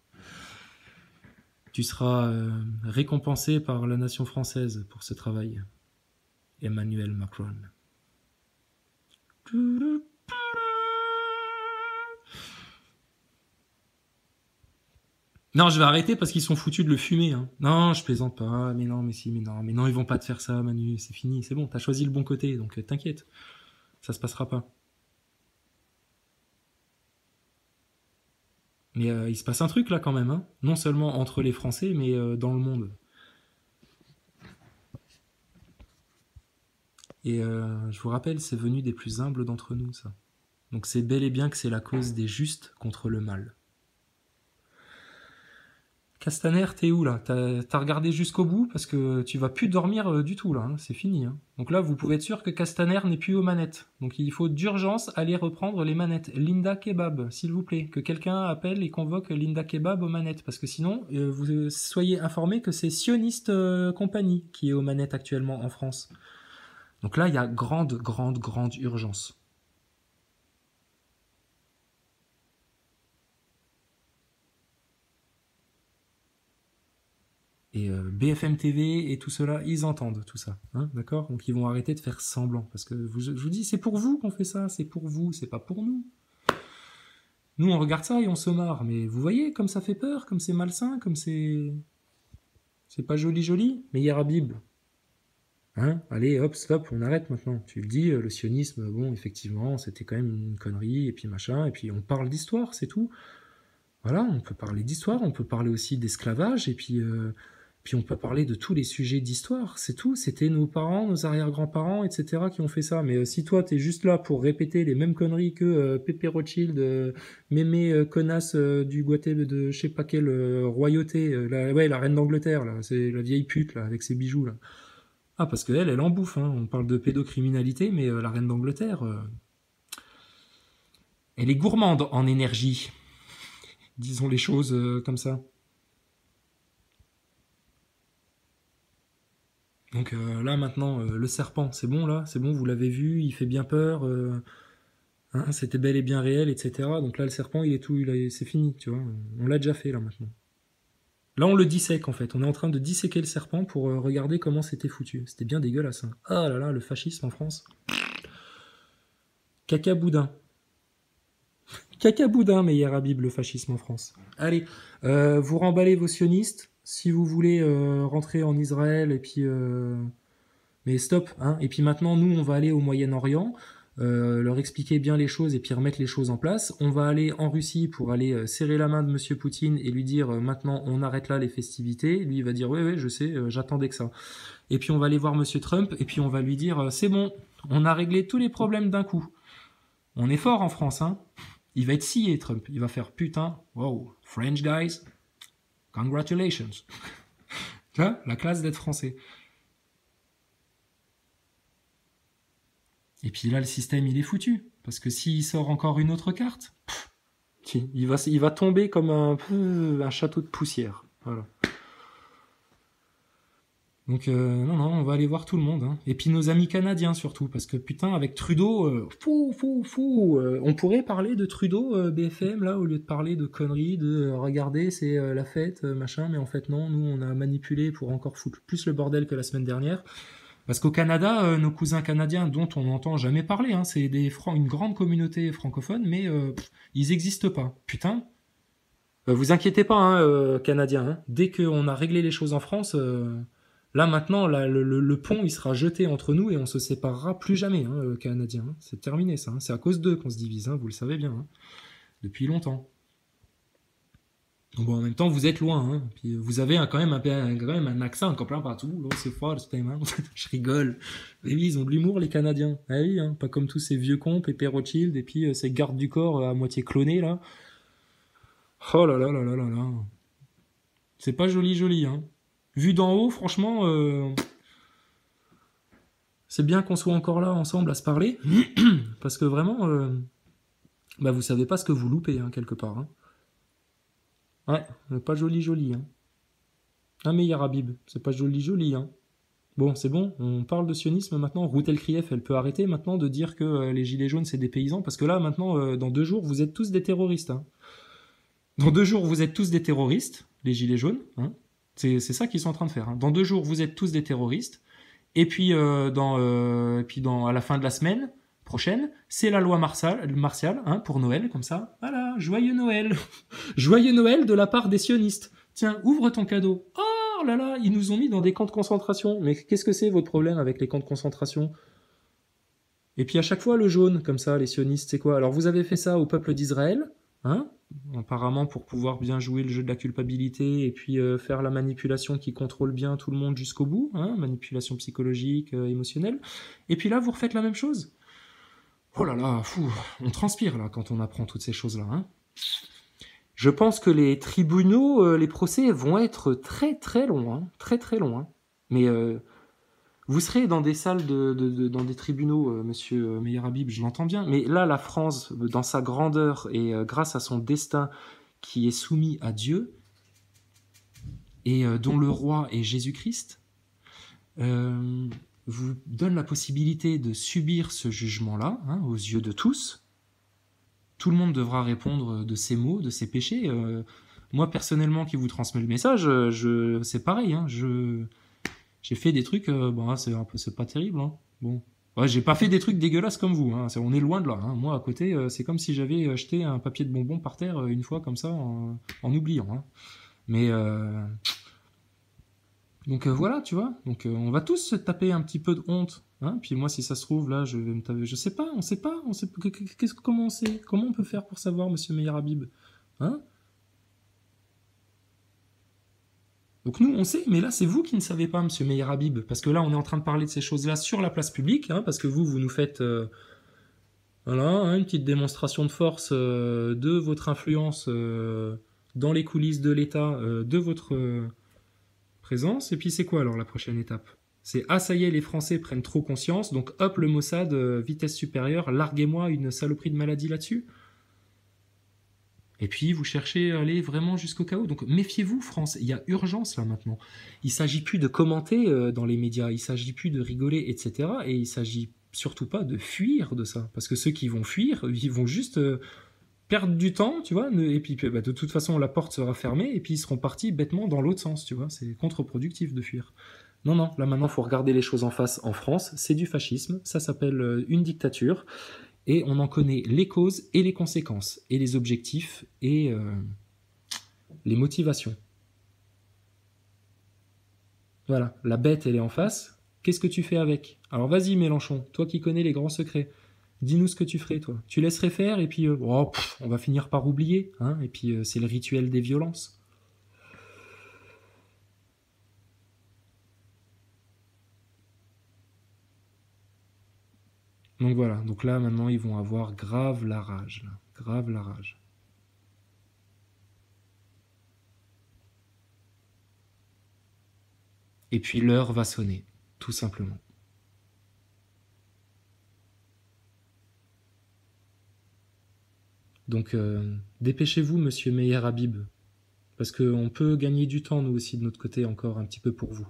Tu seras récompensé par la nation française pour ce travail. Emmanuel Macron. Non, je vais arrêter parce qu'ils sont foutus de le fumer. Hein. Non, je plaisante pas. Mais non, mais si, mais non, ils vont pas te faire ça, Manu. C'est fini, c'est bon. T'as choisi le bon côté, donc t'inquiète, ça se passera pas. Mais il se passe un truc là quand même, hein. Non seulement entre les Français, mais dans le monde. Et je vous rappelle, c'est venu des plus humbles d'entre nous, ça. Donc c'est bel et bien que c'est la cause des justes contre le mal. Castaner, t'es où là? T'as regardé jusqu'au bout parce que tu vas plus dormir du tout là, hein. C'est fini. Hein. Donc là, vous pouvez être sûr que Castaner n'est plus aux manettes. Donc il faut d'urgence aller reprendre les manettes. Linda Kebab, s'il vous plaît, que quelqu'un appelle et convoque Linda Kebab aux manettes, parce que sinon, vous soyez informés que c'est Sioniste Compagnie qui est aux manettes actuellement en France. Donc là, il y a grande urgence. Et BFM TV et tout cela, ils entendent tout ça, hein, d'accord? Donc ils vont arrêter de faire semblant, parce que je vous dis, c'est pour vous qu'on fait ça, c'est pour vous, c'est pas pour nous. Nous, on regarde ça et on se marre, mais vous voyez comme ça fait peur, comme c'est malsain, comme c'est pas joli, mais Yarabib. Hein? Allez, hop, stop, on arrête maintenant. Tu le dis, le sionisme, bon, effectivement, c'était quand même une connerie, et puis machin, et puis on parle d'histoire, c'est tout. Voilà, on peut parler d'histoire, on peut parler aussi d'esclavage, et puis on peut parler de tous les sujets d'histoire, c'est tout. C'était nos parents, nos arrière-grands-parents, etc. qui ont fait ça. Mais si toi, t'es juste là pour répéter les mêmes conneries que Pépé Rothschild, Mémé connasse du Guatemala, de je sais pas quelle royauté, la reine d'Angleterre, là, c'est la vieille pute, là, avec ses bijoux, là. Ah, parce qu'elle, elle en bouffe, hein. On parle de pédocriminalité, mais la reine d'Angleterre, elle est gourmande en énergie. Disons les choses comme ça. Donc là maintenant, le serpent, c'est bon là, c'est bon, vous l'avez vu, il fait bien peur, hein, c'était bel et bien réel, etc. Donc là le serpent, il est tout, c'est fini, tu vois, on l'a déjà fait là maintenant. Là on le dissèque en fait, on est en train de disséquer le serpent pour regarder comment c'était foutu. C'était bien dégueulasse. Hein. Ah là là, le fascisme en France. Caca boudin. Caca boudin, meilleur Habib, le fascisme en France. Allez, vous remballez vos sionistes. Si vous voulez rentrer en Israël, et puis... mais stop, hein. Et puis maintenant, nous, on va aller au Moyen-Orient. leur expliquer bien les choses et puis remettre les choses en place. On va aller en Russie pour aller serrer la main de Monsieur Poutine et lui dire maintenant on arrête là les festivités. Lui il va dire ouais je sais, j'attendais que ça. Et puis on va aller voir Monsieur Trump et puis on va lui dire c'est bon, on a réglé tous les problèmes d'un coup. On est fort en France, hein. Il va être scié Trump, il va faire putain, wow, French guys, congratulations. Tu vois, la classe d'être français. Et puis là, le système, il est foutu. Parce que s'il sort encore une autre carte, il va tomber comme un château de poussière. Voilà. Donc, non, on va aller voir tout le monde. Hein. Et puis nos amis canadiens, surtout. Parce que, putain, avec Trudeau, on pourrait parler de Trudeau, BFM, là, au lieu de parler de conneries, de regardez, c'est la fête, machin. Mais en fait, non, nous, on a manipulé pour encore foutre plus le bordel que la semaine dernière. Parce qu'au Canada, nos cousins canadiens, dont on n'entend jamais parler, hein, c'est une grande communauté francophone, mais ils n'existent pas. Putain. Vous inquiétez pas, hein, Canadiens. Hein. Dès qu'on a réglé les choses en France, là maintenant, le pont il sera jeté entre nous et on se séparera plus jamais, hein, Canadiens. Hein. C'est terminé ça. Hein. C'est à cause d'eux qu'on se divise, hein, vous le savez bien. Hein. Depuis longtemps. Bon, en même temps, vous êtes loin, hein. Puis vous avez quand même un accent encore plein partout. Là, c'est fort, je rigole. Mais oui, ils ont de l'humour, les Canadiens. Ah oui, hein, pas comme tous ces vieux cons, Pépé Rothschild, et puis ces gardes du corps à moitié clonés, là. Oh là là là là là là. C'est pas joli, hein. Vu d'en haut, franchement, c'est bien qu'on soit encore là, ensemble, à se parler. Parce que vraiment, vous savez pas ce que vous loupez, hein, quelque part, hein. Ouais, pas joli, hein. Ah mais Yarabib, c'est pas joli, hein. Bon, c'est bon, on parle de sionisme maintenant. Ruth Elkrief, elle peut arrêter maintenant de dire que les gilets jaunes c'est des paysans, parce que là maintenant, dans 2 jours, vous êtes tous des terroristes. Hein. Dans 2 jours, vous êtes tous des terroristes, les gilets jaunes. Hein. C'est ça qu'ils sont en train de faire. Hein. Dans 2 jours, vous êtes tous des terroristes. Et puis, à la fin de la semaine prochaine, c'est la loi martiale, hein, pour Noël, comme ça. Voilà, joyeux Noël. Joyeux Noël de la part des sionistes. Tiens, ouvre ton cadeau. Oh là là, ils nous ont mis dans des camps de concentration. Mais qu'est-ce que c'est votre problème avec les camps de concentration? Et puis à chaque fois, le jaune, comme ça, les sionistes, c'est quoi? Alors vous avez fait ça au peuple d'Israël, hein, apparemment pour pouvoir bien jouer le jeu de la culpabilité et puis faire la manipulation qui contrôle bien tout le monde jusqu'au bout, hein, manipulation psychologique, émotionnelle. Et puis là, vous refaites la même chose. Oh là là, on transpire là quand on apprend toutes ces choses-là. Hein. Je pense que les tribunaux, les procès vont être très très longs, hein, très très longs. Hein. Mais vous serez dans des salles dans des tribunaux, Monsieur Meyer Habib, je l'entends bien. Mais là, la France, dans sa grandeur et grâce à son destin qui est soumis à Dieu et dont le roi est Jésus-Christ, vous donne la possibilité de subir ce jugement-là, hein, aux yeux de tous. Tout le monde devra répondre de ses maux, de ses péchés. Moi, personnellement, qui vous transmets le message, c'est pareil. Hein, j'ai fait des trucs, c'est pas terrible. Hein. Bon, ouais, j'ai pas fait des trucs dégueulasses comme vous. Hein, on est loin de là. Hein. Moi, à côté, c'est comme si j'avais jeté un papier de bonbons par terre une fois comme ça, en oubliant. Hein. Mais donc voilà, tu vois. Donc on va tous se taper un petit peu de honte. Hein. Puis moi, si ça se trouve, là, je vais me taper. Je sais pas, on sait pas. Comment on sait? Comment on peut faire pour savoir, Monsieur Meyer Habib? Hein? Donc nous, on sait, mais là, c'est vous qui ne savez pas, Monsieur Meyer Habib. Parce que là, on est en train de parler de ces choses-là sur la place publique. Hein, parce que vous nous faites voilà, hein, une petite démonstration de force de votre influence dans les coulisses de l'État, de votre présence. Et puis c'est quoi alors la prochaine étape? C'est ah ça y est, les Français prennent trop conscience, donc hop, le Mossad, vitesse supérieure, larguez-moi une saloperie de maladie là-dessus. Et puis vous cherchez à aller vraiment jusqu'au chaos. Donc méfiez-vous, France, il y a urgence là maintenant. Il ne s'agit plus de commenter dans les médias, il ne s'agit plus de rigoler, etc. Et il ne s'agit surtout pas de fuir de ça. Parce que ceux qui vont fuir, ils vont juste perdre du temps, tu vois, et puis de toute façon la porte sera fermée, et puis ils seront partis bêtement dans l'autre sens, tu vois, c'est contre-productif de fuir. Non, là maintenant il faut regarder les choses en face. En France, c'est du fascisme, ça s'appelle une dictature, et on en connaît les causes et les conséquences, et les objectifs, et les motivations. Voilà, la bête elle est en face, qu'est-ce que tu fais avec? Alors vas-y Mélenchon, toi qui connais les grands secrets. Dis-nous ce que tu ferais, toi. Tu laisserais faire, et puis on va finir par oublier, hein, et puis c'est le rituel des violences. Donc voilà, donc là maintenant ils vont avoir grave la rage, là. Grave la rage. Et puis l'heure va sonner, tout simplement. Donc dépêchez-vous, monsieur Meyer Habib, parce qu'on peut gagner du temps, nous aussi, de notre côté, encore un petit peu pour vous.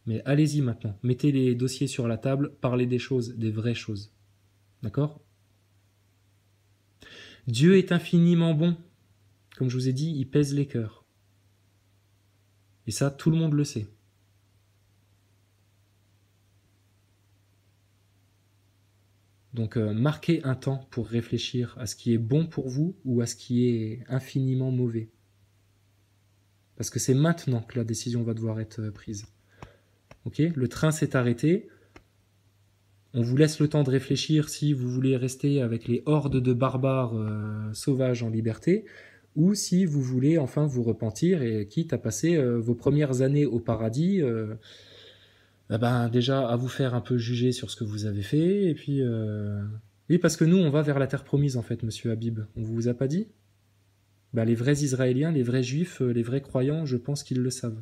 Mais allez-y maintenant, mettez les dossiers sur la table, parlez des choses, des vraies choses. D'accord ? Dieu est infiniment bon. Comme je vous ai dit, il pèse les cœurs. Et ça, tout le monde le sait. Donc marquez un temps pour réfléchir à ce qui est bon pour vous ou à ce qui est infiniment mauvais. Parce que c'est maintenant que la décision va devoir être prise. Ok ? Le train s'est arrêté. On vous laisse le temps de réfléchir si vous voulez rester avec les hordes de barbares sauvages en liberté, ou si vous voulez enfin vous repentir et quitte à passer vos premières années au paradis, déjà à vous faire un peu juger sur ce que vous avez fait, et puis... Oui, parce que nous, on va vers la terre promise, en fait, monsieur Habib. On vous a pas dit ? Les vrais Israéliens, les vrais Juifs, les vrais croyants, je pense qu'ils le savent.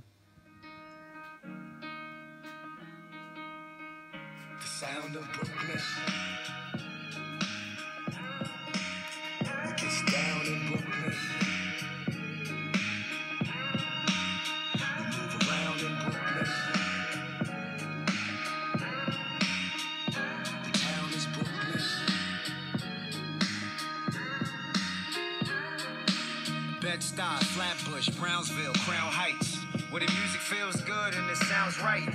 Bed-Stuy, Flatbush, Brownsville, Crown Heights, where the music feels good and it sounds right.